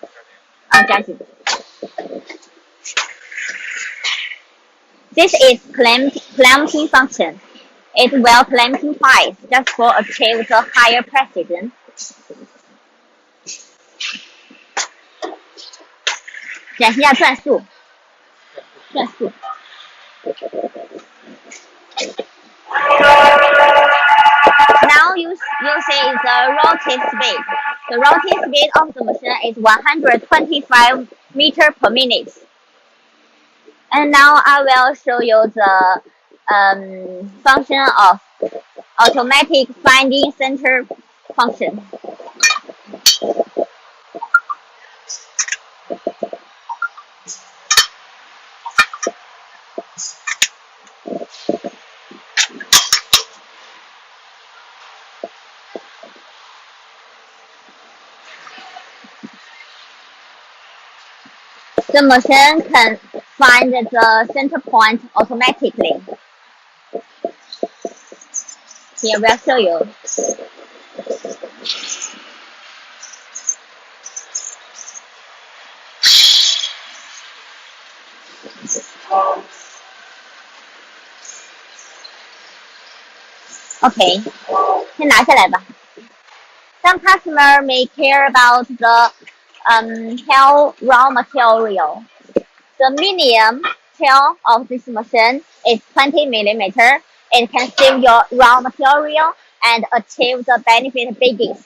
加紧。This is clamping function. It will clamping twice just for achieve the higher precision. 展示一下转速。Now you see the rotate speed. The rotate speed of the machine is 125 meters per minute. And now I will show you the function of automatic finding center function. The machine can find the center point automatically. Here we'll show you. Okay, 先拿下来吧。Some customer may care about the tail raw material. The medium tail of this machine is 20 millimeter. It can save your raw material and achieve the benefit biggest.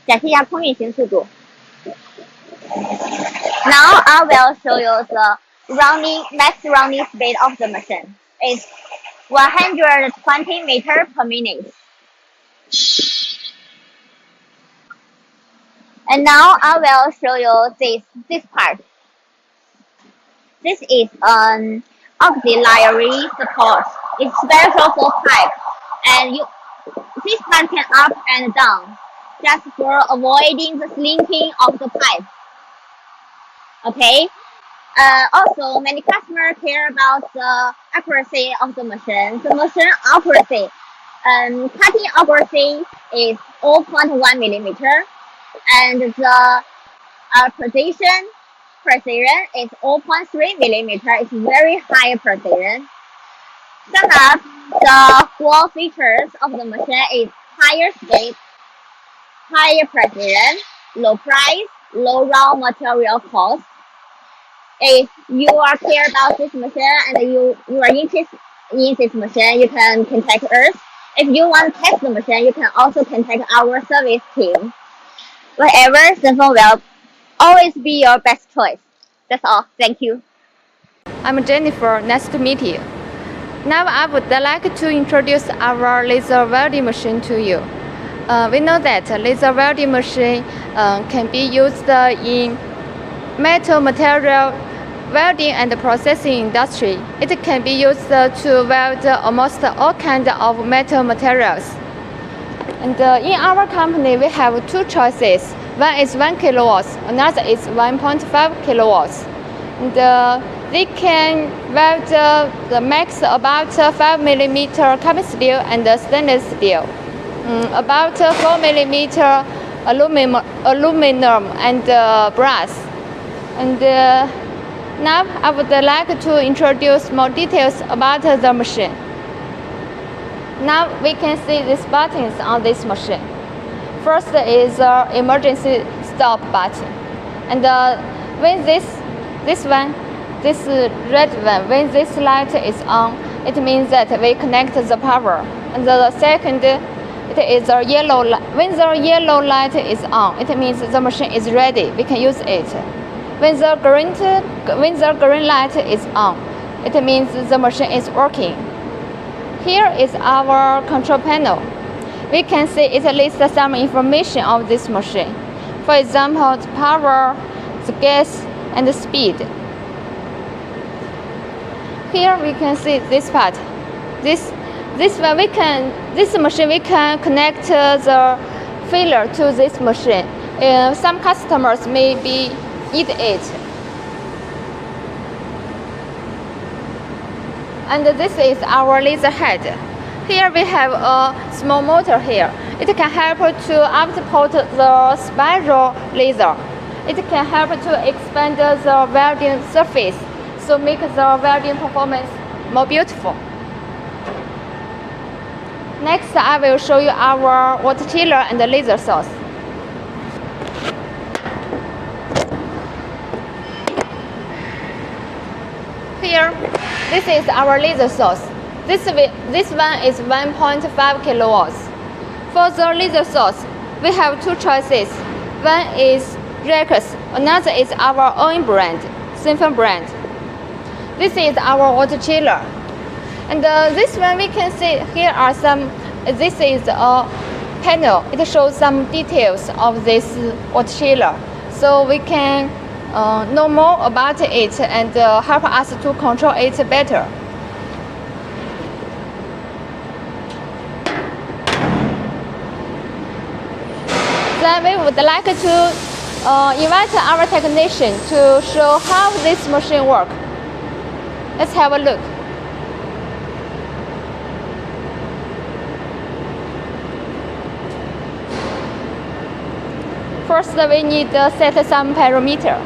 展示一下空运行速度。Now I will show you the max running speed of the machine. It's 120 meters per minute. And now I will show you this part. This is an auxiliary support. It's special for pipe, and this part can up and down, just for avoiding the slinking of the pipe. Okay. Also, many customers care about the accuracy of the machine. The machine accuracy, cutting accuracy is 0.1 millimeter. And the precision is 0.3 millimeter. It's very high precision. Sum up, the core features of the machine is higher speed, higher precision, low price, low raw material cost. If you are care about this machine and you are interested in this machine, you can contact us. If you want to test the machine, you can also contact our service team. Whatever, Senfeng will always be your best choice. That's all. Thank you. I'm Jennifer. Nice to meet you. Now I would like to introduce our laser welding machine to you. We know that laser welding machine can be used in metal material welding and processing industry. It can be used to weld almost all kinds of metal materials. And in our company, we have two choices. One is 1 kilowatts, another is 1.5 kilowatts. And they can weld the max about 5 millimeter carbon steel and stainless steel, about 4 millimeter aluminum and brass. And now I would like to introduce more details about the machine. Now we can see these buttons on this machine. First is the emergency stop button, and when this red one, when this light is on, it means that we connect the power. And the second, it is a yellow light. When the yellow light is on, it means the machine is ready. We can use it. When the green light is on, it means the machine is working. Here is our control panel. We can see it lists some information of this machine. For example, the power, the gas, and the speed. Here we can see this part. This machine we can connect the filler to this machine. Some customers maybe need it. And this is our laser head. Here we have a small motor here. It can help to output the spiral laser. It can help to expand the welding surface, so make the welding performance more beautiful. Next, I will show you our water chiller and the laser source. Here, this is our laser source. This one is 1.5 kilowatts. For the laser source, we have two choices. One is Rex, another is our own brand, Senfeng brand. This is our water chiller. And this one we can see here are some, this is a panel. It shows some details of this water chiller. So we can know more about it and help us to control it better. Then we would like to invite our technician to show how this machine works. Let's have a look. First, we need to set some parameter.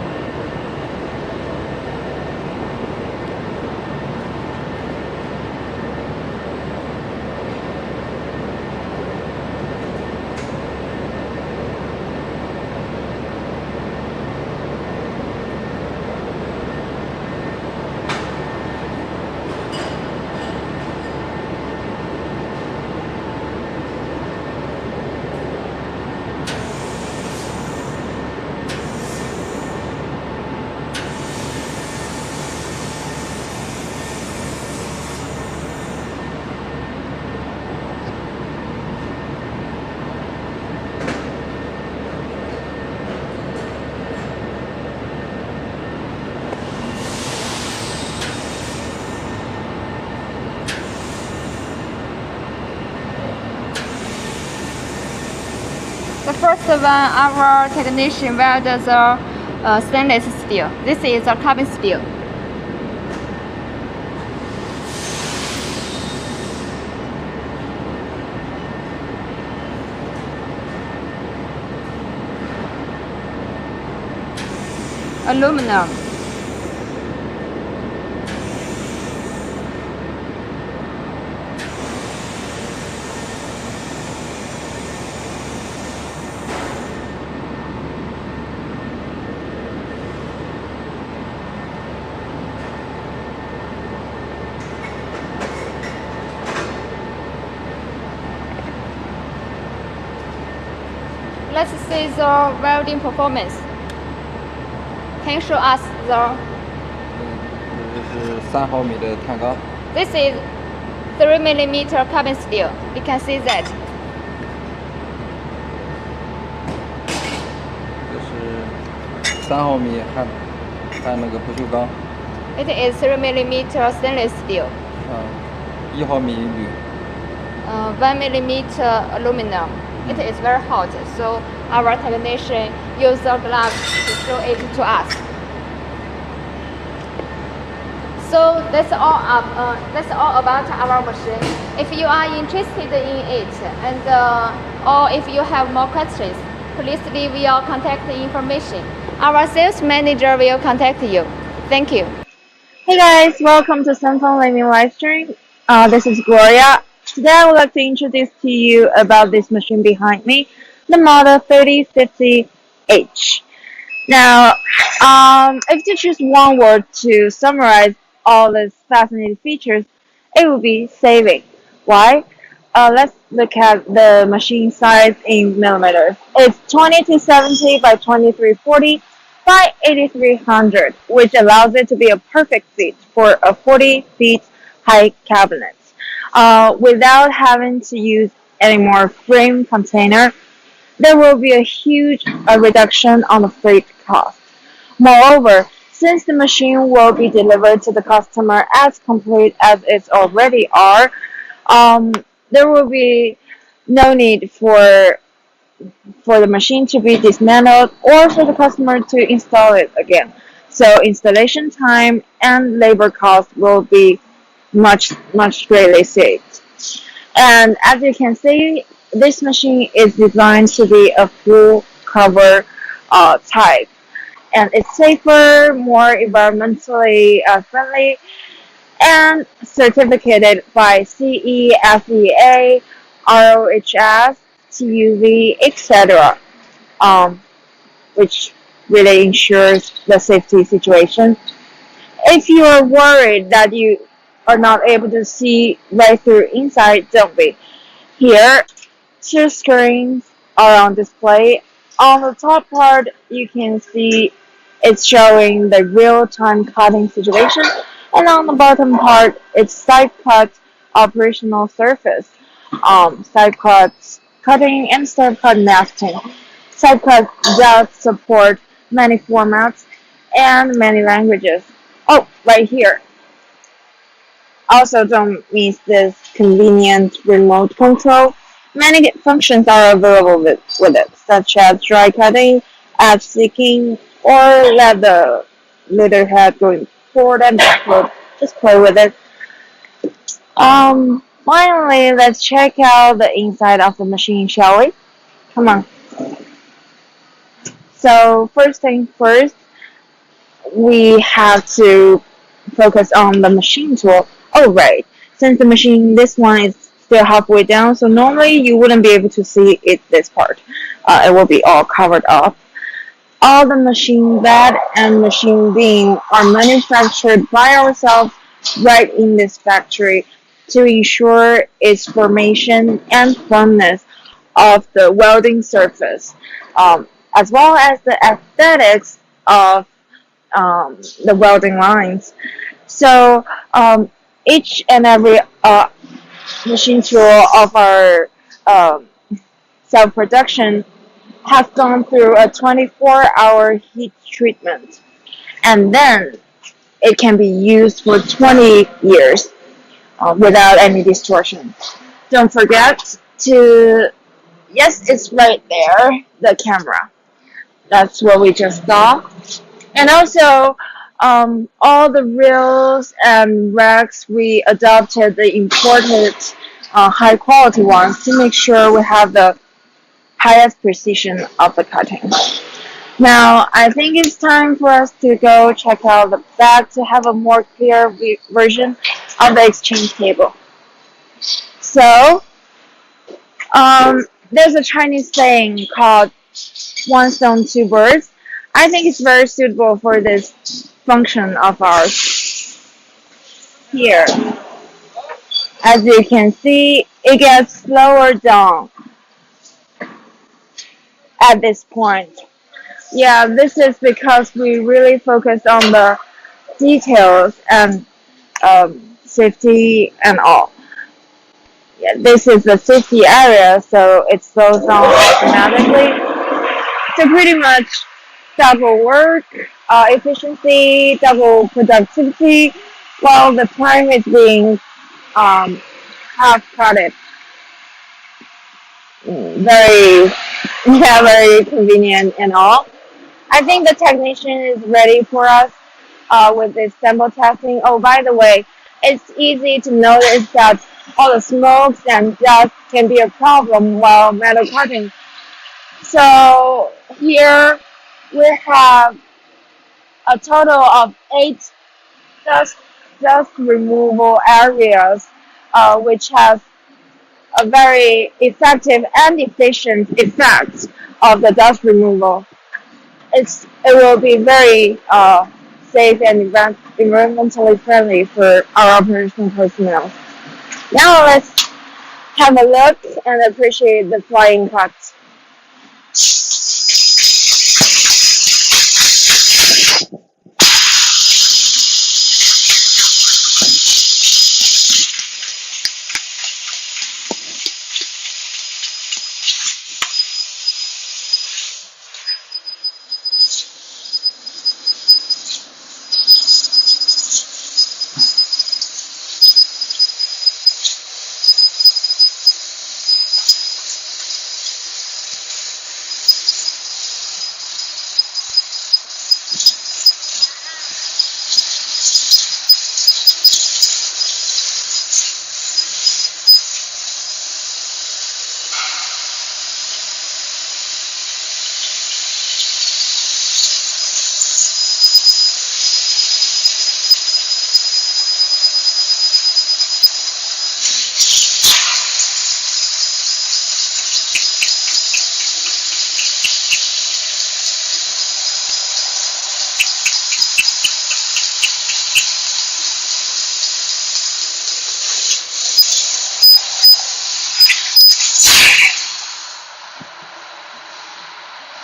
The first one, our technician welded the stainless steel. This is a carbon steel. Aluminum. Let's see the welding performance. Can you show us the? 这是3毫米的碳钢。 This is 3mm carbon steel. You can see that. 这是3毫米焊那个不锈钢。 It is 3mm stainless steel. 1毫米铝。1mm aluminum. It is very hot, so our technician used the gloves to show it to us. So that's all about our machine. If you are interested in it, and or if you have more questions, please leave your contact information. Our sales manager will contact you. Thank you. Hey guys, welcome to Senfeng Laser live stream. This is Gloria. Today I would like to introduce to you about this machine behind me, the model 3050H. Now, if to choose one word to summarize all its fascinating features, it would be saving. Why? Let's look at the machine size in millimeters. It's 2270 by 2340 by 8300, which allows it to be a perfect fit for a 40 feet high cabinet. without having to use any more frame container. There will be a huge reduction on the freight cost. Moreover, since the machine will be delivered to the customer as complete as it already are, um, there will be no need for the machine to be dismantled or for the customer to install it again. So installation time and labor cost will be much greatly saved. And as you can see, this machine is designed to be a full cover type, and it's safer, more environmentally friendly, and certificated by CE, FEA, ROHS, TUV, etc., um, which really ensures the safety situation. If you are worried that you are not able to see right through inside, don't be. Here, two screens are on display. On the top part, you can see it's showing the real-time cutting situation, and on the bottom part, it's side cut operational surface. Side cut cutting and side cut masking. Side cut does support many formats and many languages. Oh, right here. Also, don't miss this convenient remote control. Many functions are available with it, such as dry cutting, edge seeking, or let the leader head going forward and backward. Just play with it. Finally, let's check out the inside of the machine, shall we? Come on. So, first thing first, we have to focus on the machine tool. Oh, right. Since the machine, this one is still halfway down, so normally you wouldn't be able to see it this part. It will be all covered up. All the machine bed and machine beam are manufactured by ourselves right in this factory to ensure its formation and firmness of the welding surface, as well as the aesthetics of the welding lines. So each and every machine tool of our self-production has gone through a 24-hour heat treatment, and then it can be used for 20 years without any distortion. Don't forget to, yes, it's right there, the camera. That's what we just saw. And also, all the reels and racks, we adopted the imported high quality ones to make sure we have the highest precision of the cutting. Now, I think it's time for us to go check out the back to have a more clear version of the exchange table. So, there's a Chinese saying called one stone, two birds. I think it's very suitable for this function of ours. Here, as you can see, it gets slower down at this point. Yeah, this is because we really focus on the details and safety and all. Yeah, this is the safety area, so it slows down automatically. So pretty much double work, efficiency, double productivity, while the time is being half cutted. Very, yeah, very convenient and all. I think the technician is ready for us with this sample testing. Oh, by the way, it's easy to notice that all the smokes and dust can be a problem while metal cutting. So here we have a total of 8 dust removal areas, which has a very effective and efficient effect of the dust removal. It will be very safe and environmentally friendly for our operational personnel. Now let's have a look and appreciate the flying cuts.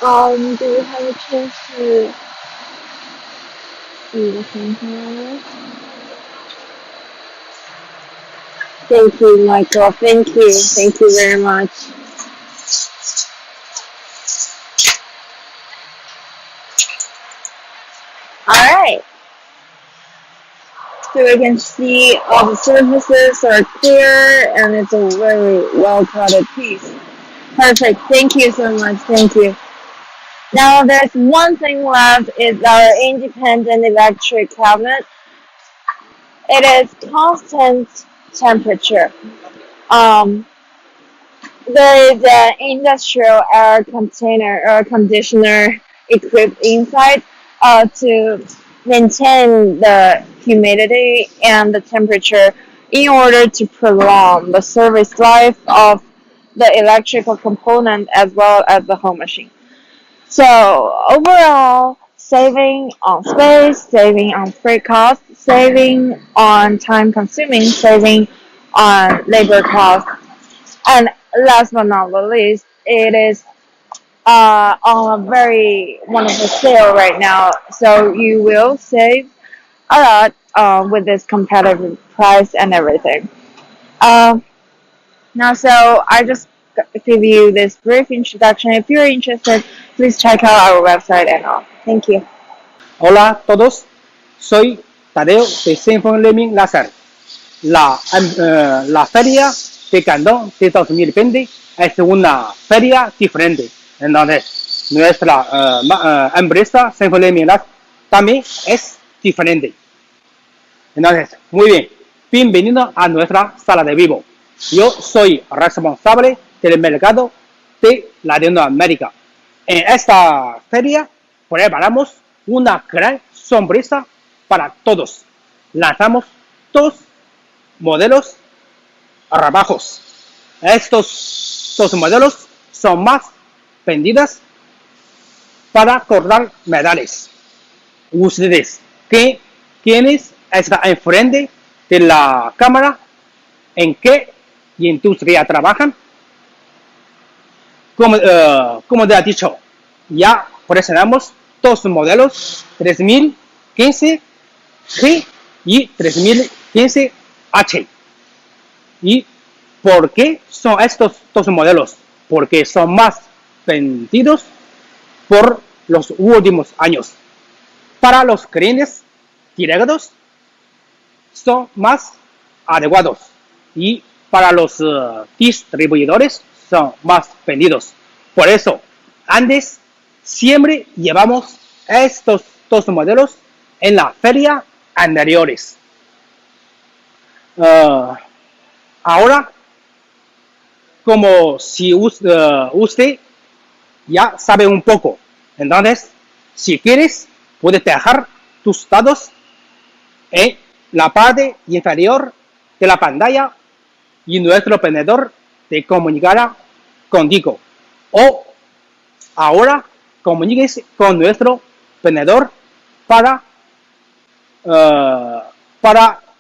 Do you have a chance to see the sample? Thank you, Michael. Thank you. Thank you very much. Alright. So we can see all the surfaces are clear and it's a very well crafted piece. Perfect. Thank you so much. Thank you. Now there's one thing left is our independent electric cabinet. It is constant temperature. There is an industrial air conditioner equipped inside to maintain the humidity and the temperature in order to prolong the service life of the electrical component as well as the home machine. So overall, saving on space, saving on freight costs, saving on time consuming, saving on labor costs, and last but not the least, it is on a very wonderful sale right now. So you will save a lot with this competitive price and everything. Now, so I just give you this brief introduction. If you're interested, please check out our website and all. Thank you. Hola a todos, soy Tadeo de Senfeng Laser. La feria de Candón de 2020 es una feria diferente. Entonces, nuestra empresa Senfeng Laser también es diferente. Entonces, muy bien, bienvenido a nuestra sala de vivo. Yo soy responsable del mercado de Latinoamérica. En esta feria preparamos una gran sorpresa para todos. Lanzamos 2 modelos rebajos. Estos 2 modelos son más vendidos para cortar metales. Ustedes, ¿quiénes están enfrente de la cámara? ¿En qué industria trabajan? Como te he dicho, ya presentamos 2 modelos 3015G y 3015H. ¿Y por qué son estos 2 modelos? Porque son más vendidos por los últimos años. Para los clientes directos son más adecuados y para los distribuidores son más vendidos. Por eso, antes siempre llevamos estos 2 modelos en la feria anteriores. Ahora, como si usted ya sabe un poco, entonces, si quieres, puedes dejar tus datos en la parte inferior de la pantalla y nuestro vendedor te comunicará contigo. O ahora comuníquese con nuestro vendedor para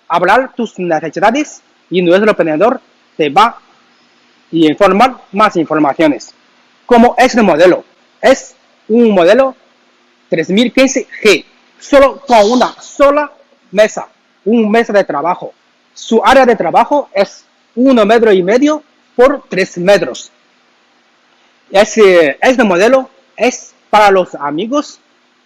hablar tus necesidades y nuestro vendedor te va a informar más informaciones. Como este modelo es un modelo 3015G, solo con una sola mesa, un mesa de trabajo. Su área de trabajo es 1,5 metros por 3 metros. Este modelo es para los amigos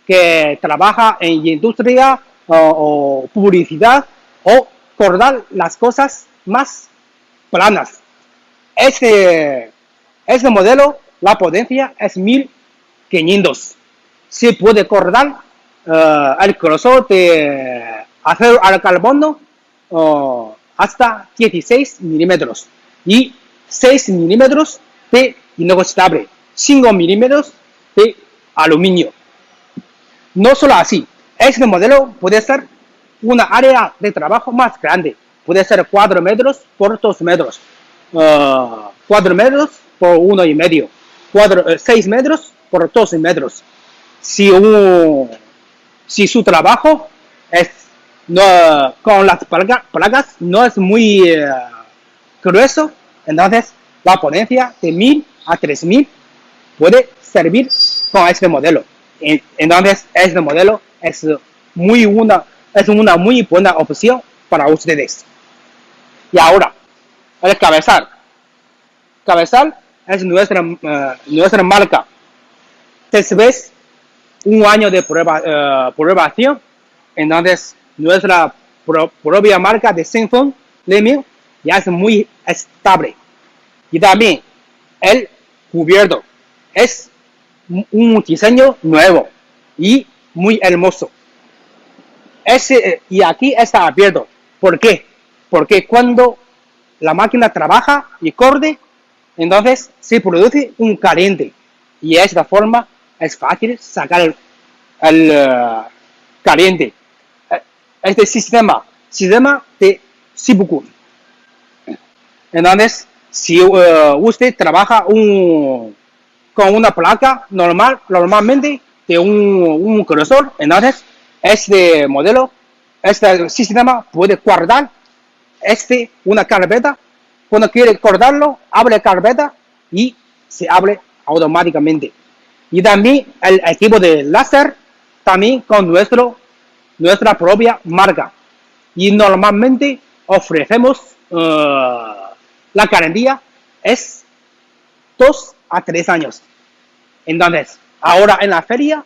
que trabajan en industria o publicidad o cortar las cosas más planas. Este modelo, la potencia es 1500. Se puede cortar el grosor de acero al carbono hasta 16 milímetros y 6 milímetros de inoxidable, 5 milímetros de aluminio. No solo así, este modelo puede ser una área de trabajo más grande, puede ser 4 metros por 2 metros, 4 metros por 1,5, 6 metros por 12 metros. Si su trabajo es con las placas no es muy grueso, entonces la potencia de 1000 a 3000 puede servir con este modelo. Entonces, este modelo es una muy buena opción para ustedes. Y ahora, el cabezal. Cabezal es nuestra marca. Después un año de pruebación, entonces nuestra propia marca de Senfeng Laser ya es muy estable. Y también el cubierto es un diseño nuevo y muy hermoso. Y aquí está abierto. ¿Por qué? Porque cuando la máquina trabaja y corre, entonces se produce un caliente. Y de esta forma es fácil sacar el caliente. Este sistema de Sibuku. Entonces, si usted trabaja con una placa normalmente de un grosor, entonces este sistema puede guardar una carpeta. Cuando quiere guardarlo, abre carpeta y se abre automáticamente. Y también el equipo de láser, también con nuestra propia marca. Y normalmente ofrecemos la garantía es 2 a 3 años. Entonces, ahora en la feria,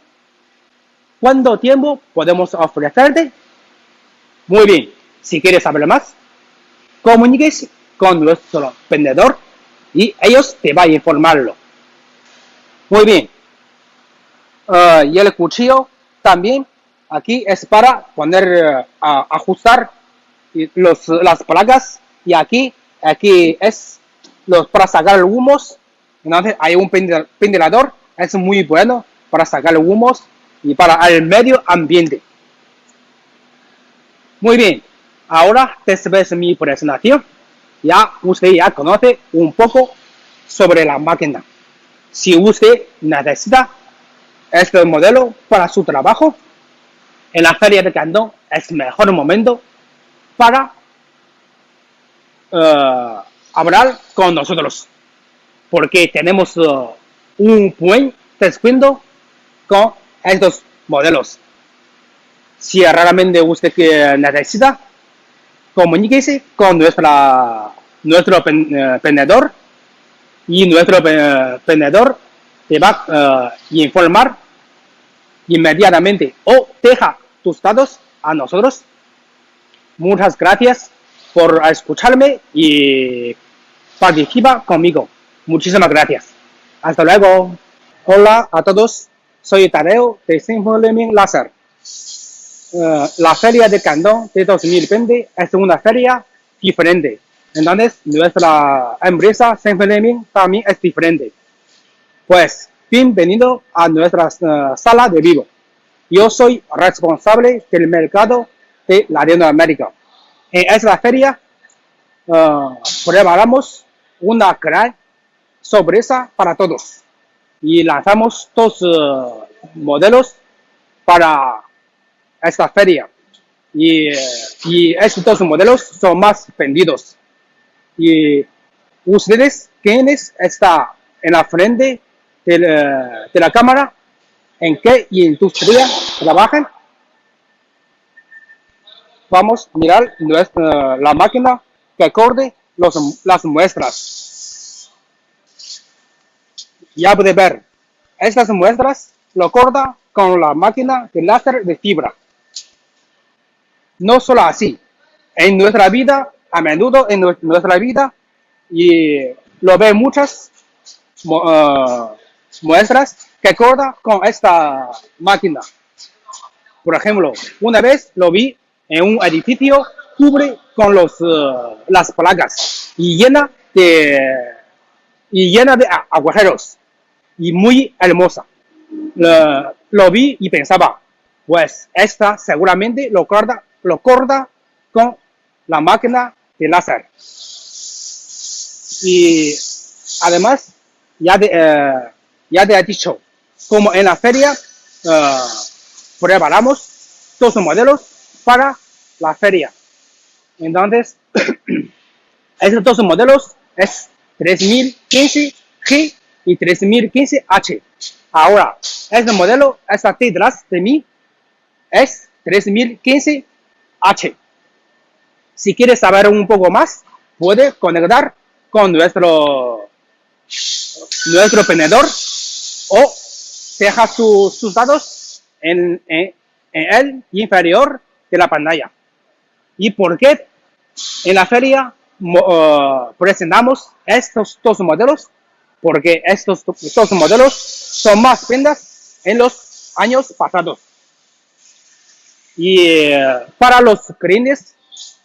¿cuánto tiempo podemos ofrecerte? Muy bien, si quieres saber más, comuníquese con nuestro vendedor y ellos te van a informarlo. Muy bien. Y el cuchillo también aquí es para poner ajustar las placas, y aquí es para sacar el humos. Entonces hay un ventilador, es muy bueno para sacar el humos y para el medio ambiente. Muy bien, ahora después de mi presentación, usted ya conoce un poco sobre la máquina. Si usted necesita este modelo para su trabajo, en la feria de Cantón es el mejor momento para hablar con nosotros, porque tenemos un buen descuento con estos modelos. Si realmente usted necesita, comuníquese con nuestro vendedor, y nuestro vendedor te va a informar inmediatamente o deja tus datos a nosotros. Muchas gracias por escucharme y participa conmigo. Muchísimas gracias. Hasta luego. Hola a todos. Soy Tadeo de Senfeng Laser. La feria de Cantón de 2020 es una feria diferente. Entonces, nuestra empresa Senfeng también es diferente. Pues, bienvenido a nuestra sala de vivo. Yo soy responsable del mercado de Latinoamérica. En esta feria preparamos una gran sorpresa para todos y lanzamos 2 modelos para esta feria, y estos 2 modelos son más vendidos. Y ustedes, quienes están en la frente de la cámara, ¿en qué industria trabajan? Vamos a mirar la máquina que corre las muestras. Ya puede ver, estas muestras lo corta con la máquina de láser de fibra. No solo así, en nuestra vida, a menudo en nuestra vida, y lo ve muchas muestras que corta con esta máquina. Por ejemplo, una vez lo vi en un edificio, cubre con las placas y llena de agujeros, y muy hermosa. Lo vi y pensaba, pues esta seguramente lo corta con la máquina de láser. Y además, ya te he dicho, como en la feria preparamos 2 modelos para la feria. Entonces, estos 2 modelos es 3015G y 3015H. Ahora, este modelo está detrás de mí, es 3015H. Si quieres saber un poco más, puede conectar con nuestro tenedor o deja sus datos en el inferior de la pantalla. ¿Y por qué en la feria presentamos estos dos modelos? Porque estos dos modelos son más ventas en los años pasados. Y para los clientes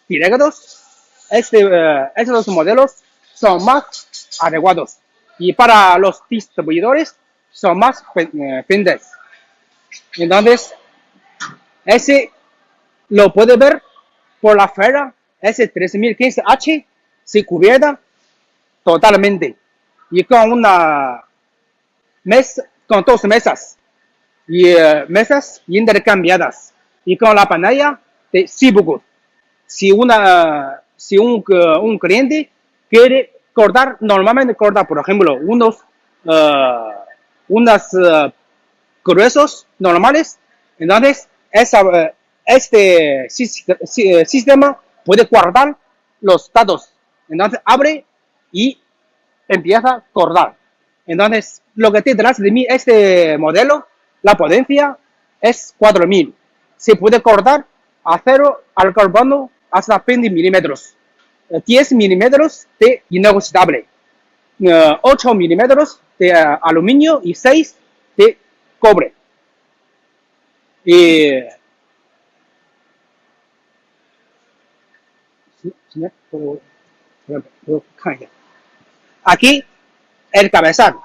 directos, estos dos modelos son más adecuados. Y para los distribuidores son más ventas. Entonces, ese lo puede ver por la feria, ese 3015H se cubierta totalmente. Y con con dos mesas y mesas intercambiadas y con la pantalla de Cibugut. Si un cliente quiere cortar, normalmente corta, por ejemplo, unos gruesos normales, entonces este sistema puede guardar los datos. Entonces abre y empieza a cortar. Entonces, lo que detrás de mí, este modelo, la potencia es 4000. Se puede cortar acero al carbono hasta 20 milímetros, 10 milímetros de inoxidable, 8 milímetros de aluminio y 6 de cobre. Y aquí el cabezal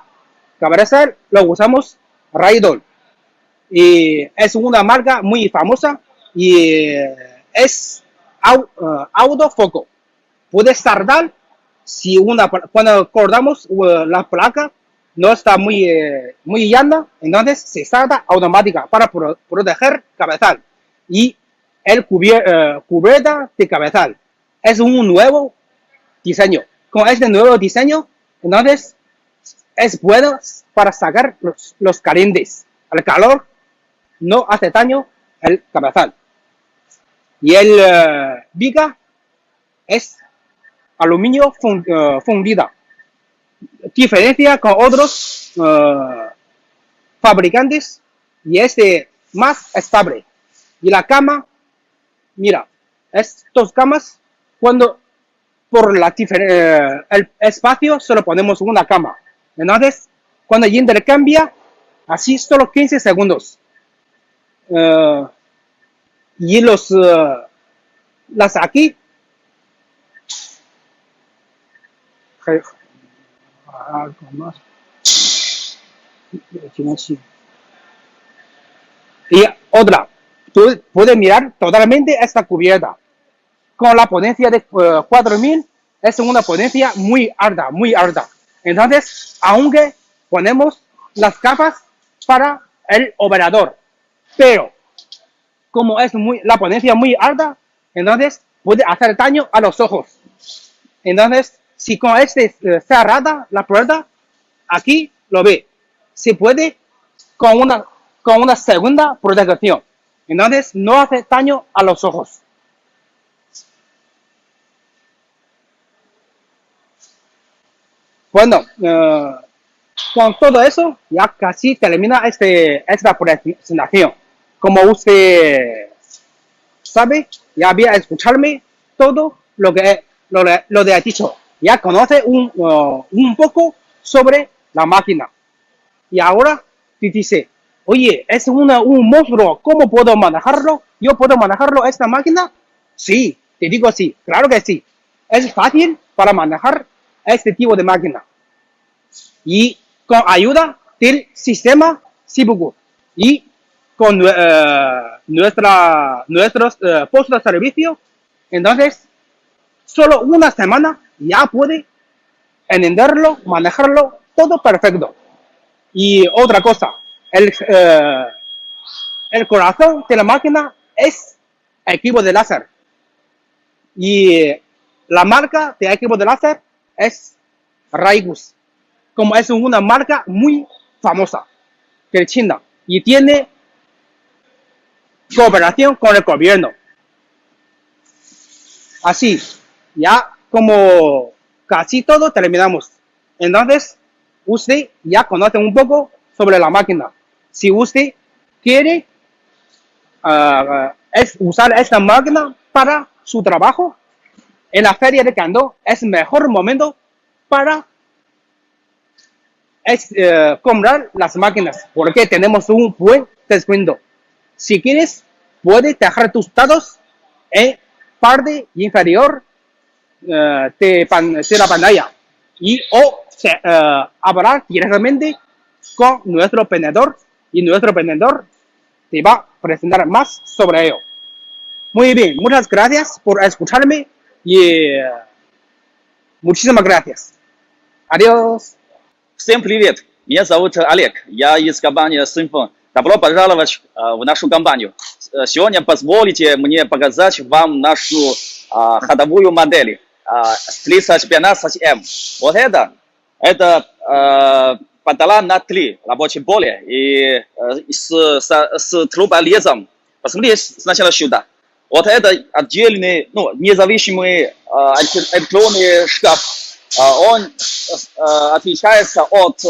lo usamos Raidol y es una marca muy famosa y es autofoco. Puede tardar si cuando cortamos la placa no está muy llana, entonces se salta automática para proteger cabezal y el cubierta de cabezal es un nuevo diseño. Con este nuevo diseño, entonces es bueno para sacar los calientes. El calor no hace daño al cabezal. Y el viga es aluminio fundida. Diferencia con otros fabricantes y es más estable. Y la cama, mira, estas camas, cuando por el espacio solo ponemos una cama. Entonces, cuando intercambia, así solo 15 segundos. Y las aquí, algo más. Y otra, tú puedes mirar totalmente esta cubierta. Con la potencia de 4000 es una potencia muy alta, muy alta. Entonces, aunque ponemos las capas para el operador, pero como es la potencia muy alta, entonces puede hacer daño a los ojos. Entonces, si con cerrada la puerta, aquí lo ve, se puede con una segunda protección. Entonces, no hace daño a los ojos. Bueno, con todo eso, ya casi termina esta presentación. Como usted sabe, ya había escucharme todo lo que he dicho. Ya conoce un poco sobre la máquina. Y ahora te dice, oye, es un monstruo, ¿cómo puedo manejarlo? ¿Yo puedo manejarlo esta máquina? Sí, te digo sí, claro que sí. Es fácil para manejar este tipo de máquina. Y con ayuda del sistema Cibugut y con nuestros puestos de servicio, entonces solo una semana ya puede entenderlo, manejarlo, todo perfecto. Y otra cosa, el corazón de la máquina es equipo de láser. Y la marca de equipo de láser es Raigus, como es una marca muy famosa. de China y tiene cooperación con el gobierno. Así, ya como casi todo terminamos. Entonces, usted ya conoce un poco sobre la máquina. Si usted quiere usar esta máquina para su trabajo, en la feria de Candó es el mejor momento para comprar las máquinas, porque tenemos un buen descuento. Si quieres, puedes dejar tus datos en parte inferior de la pantalla o hablar directamente con nuestro vendedor y nuestro vendedor te va a presentar más sobre ello. Muy bien, muchas gracias por escucharme y muchísimas gracias. Adiós. Всем привет! Меня зовут Олег, я из компании Senfeng. Добро пожаловать в нашу компанию. Сегодня позволите мне показать вам нашу ходовую модель 315M. Вот это патала на 3 рабочей боли и с труболезом. Посмотрите сначала сюда. Вот это отдельный, независимый электронный шкаф. Он отличается от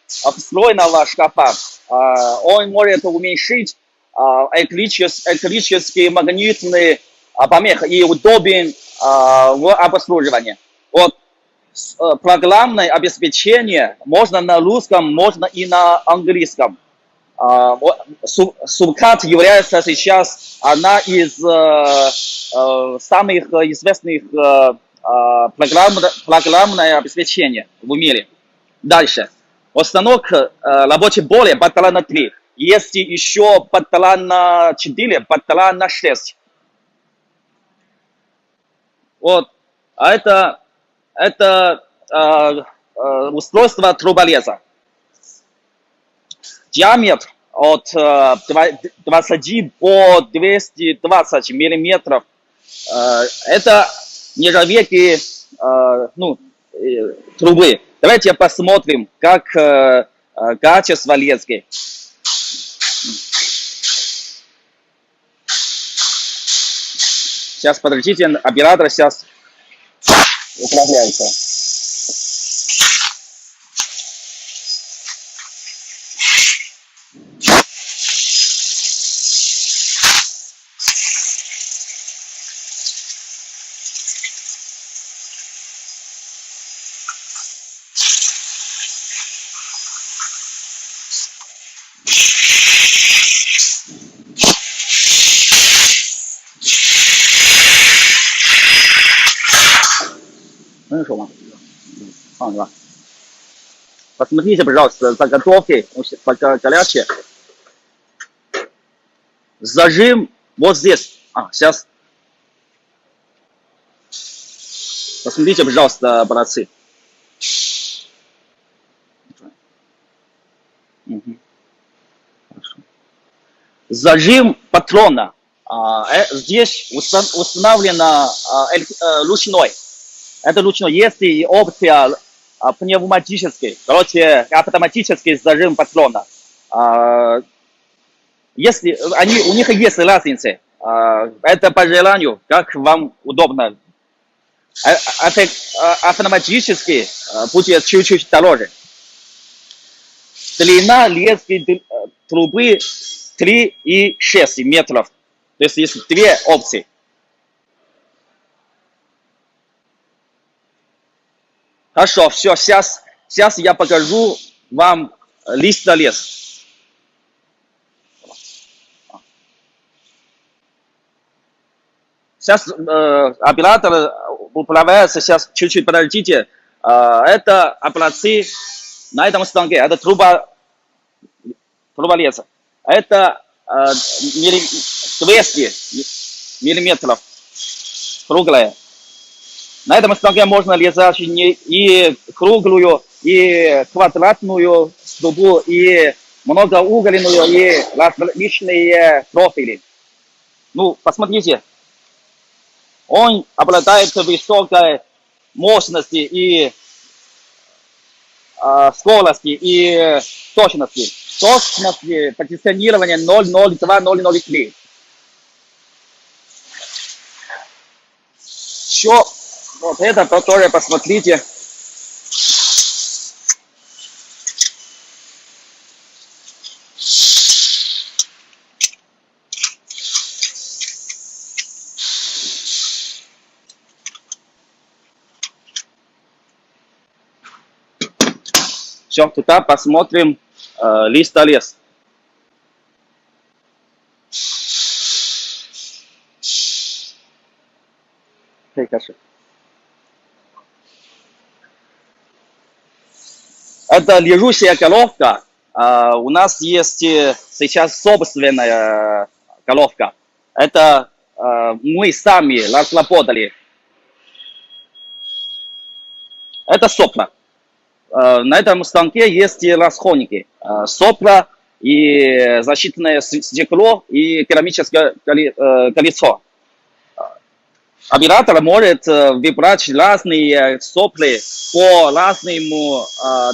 встроенного шкафа. Он может уменьшить электрические магнитные помехи и удобен в обслуживании. Вот программное обеспечение можно на русском, можно и на английском. Субкат является сейчас одна из самых известных программное обеспечение в мире. Дальше. Установка рабочей боли патала на 3. Есть еще патала на 4, патала на 6. Вот. А это устройство труболеза. Диаметр от 20 по 220 миллиметров. Это нержавейки трубы. Давайте посмотрим, как качество лески. Сейчас, подождите, оператор сейчас управляется. Посмотрите, пожалуйста, заготовки горячие. Зажим вот здесь. Сейчас. Посмотрите, пожалуйста, братцы. Зажим патрона. Здесь установлено ручной. Это ручной. Есть и опция пневматический, короче, автоматический зажим патрона. Если у них есть разница, это по желанию, как вам удобно. Автоматически будет чуть-чуть дороже. Длина лески трубы 3,6 метров. То есть есть две опции. Хорошо, все, сейчас я покажу вам листолез. Сейчас оператор управляется, сейчас чуть-чуть подождите. Это операции на этом станке, это труболеза. Это 200 миллиметров круглая. На этом станке можно резать и круглую, и квадратную трубу, и многоугольную, и различные профили. Посмотрите. Он обладает высокой мощностью и скоростью и точностью. точности позиционирования 002-003. Еще вот это тоже посмотрите. Все, туда посмотрим лист-лес. Это лежущая головка. У нас есть сейчас собственная головка. Это мы сами разработали. Это сопла. На этом станке есть расходники. Сопла и защитное стекло и керамическое колесо. Оператор может выбрать разные соплы по разным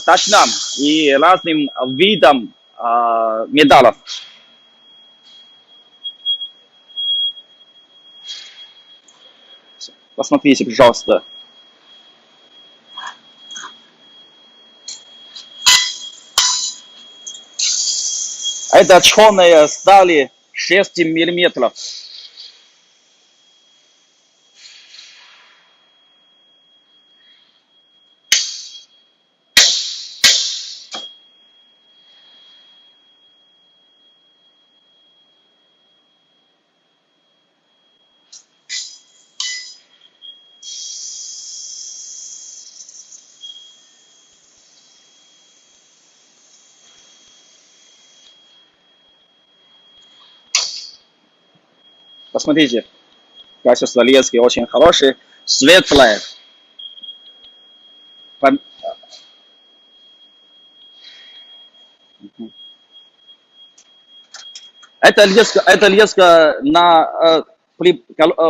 точкам и разным видам металлов. Посмотрите, пожалуйста. Это черная сталь 6 миллиметров. Посмотрите, качество лески очень хорошее, светлое. Это леска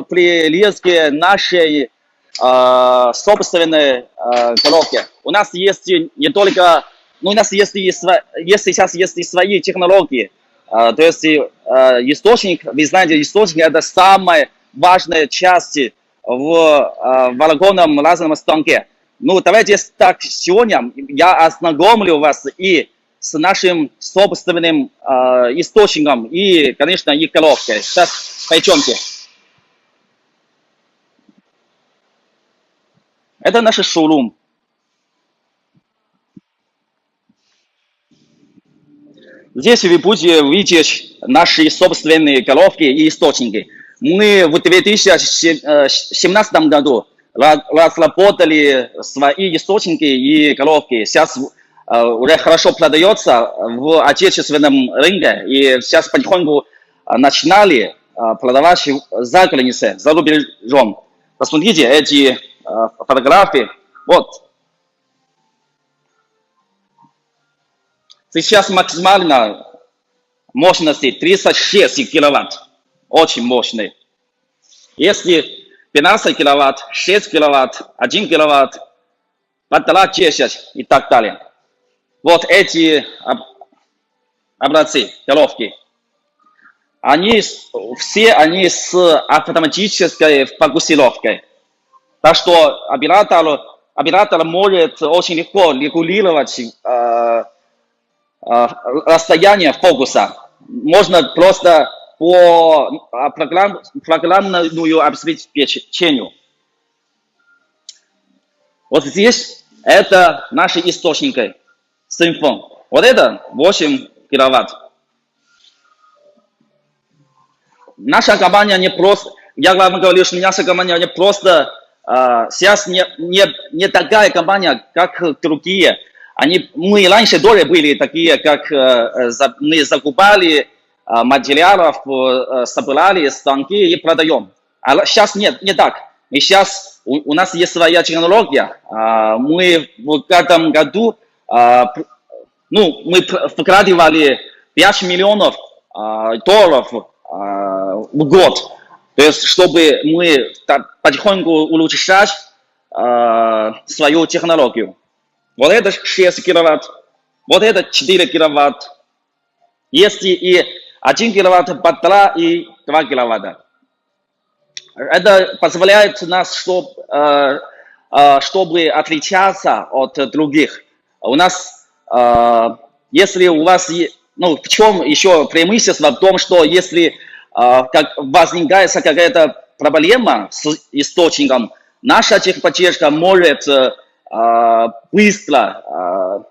при леске нашей собственной головки. У нас есть не только, у нас есть сейчас есть и свои технологии. То есть источник, вы знаете, источник это самая важная часть в вагонном лазерном станке. Ну, давайте так, сегодня я ознакомлю вас и с нашим собственным источником и, конечно, их головкой. Сейчас пойдемте. Это наш шоурум. Здесь вы будете видеть наши собственные головки и источники. Мы в 2017 году разработали свои источники и головки. Сейчас уже хорошо продается в отечественном рынке. И сейчас потихоньку начинали продавать за границей, за рубежом. Посмотрите эти фотографии. Вот. Сейчас максимально мощности 36 киловатт. Очень мощный. Если 15 киловатт, 6 киловатт, 1 киловатт, 10 и так далее. Вот эти образцы, головки. Они все с автоматической фокусировкой. Так что оператор может очень легко регулировать расстояние фокуса. Можно просто по программному обеспечению. Вот здесь это наши источники. Senfeng. Вот это 8 киловатт. Наша компания не просто, я вам говорю, что наша компания не просто, сейчас не такая компания, как другие. Мы раньше тоже были такие, как мы закупали материалов, собирали станки и продаем. А сейчас нет, не так. И сейчас у нас есть своя технология. Мы в этом году мы вкладывали 5 миллионов долларов в год. То есть, чтобы мы потихоньку улучшать свою технологию. Вот это 6 киловатт, вот это 4 киловатт, Есть и 1 киловатт, 1,5 и 2 киловатта. Это позволяет нас, чтобы отличаться от других. У нас, если у вас, ну, в чем еще преимущество? В том, что если возникает какая-то проблема с источником, наша техподдержка может быстро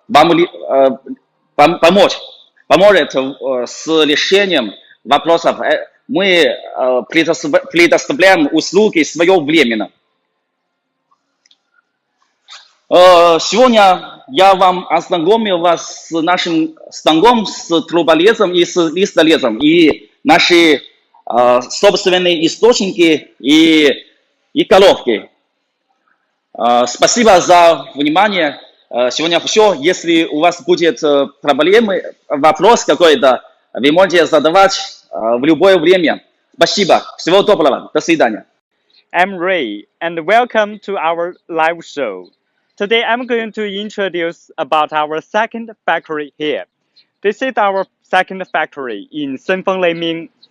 вам помочь, поможет с решением вопросов. Мы предоставляем услуги своевременно. Сегодня я вам ознакомил вас с нашим станком, с труболезом и с листолезом, и наши собственные источники и головки. Спасибо за внимание. Сегодня все. Если у вас будет проблемы, вопрос какой-то, вы можете задавать в любое время. Спасибо. Всего доброго. До свидания. I'm Ray, and welcome to our live show. Today I'm going to introduce about our second factory here. This is our second factory in Senfeng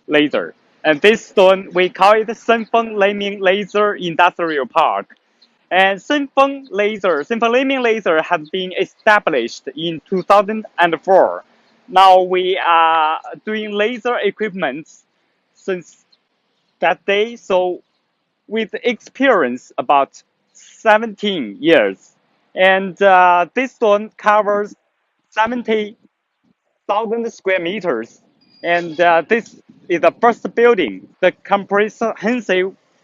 Laser. And this stone, we call it Senfeng Laser Industrial Park. And Senfeng Laser has been established in 2004. Now we are doing laser equipment since that day, so with experience about 17 years. And this stone covers 70,000 square meters. And this is the first building, the comprehensive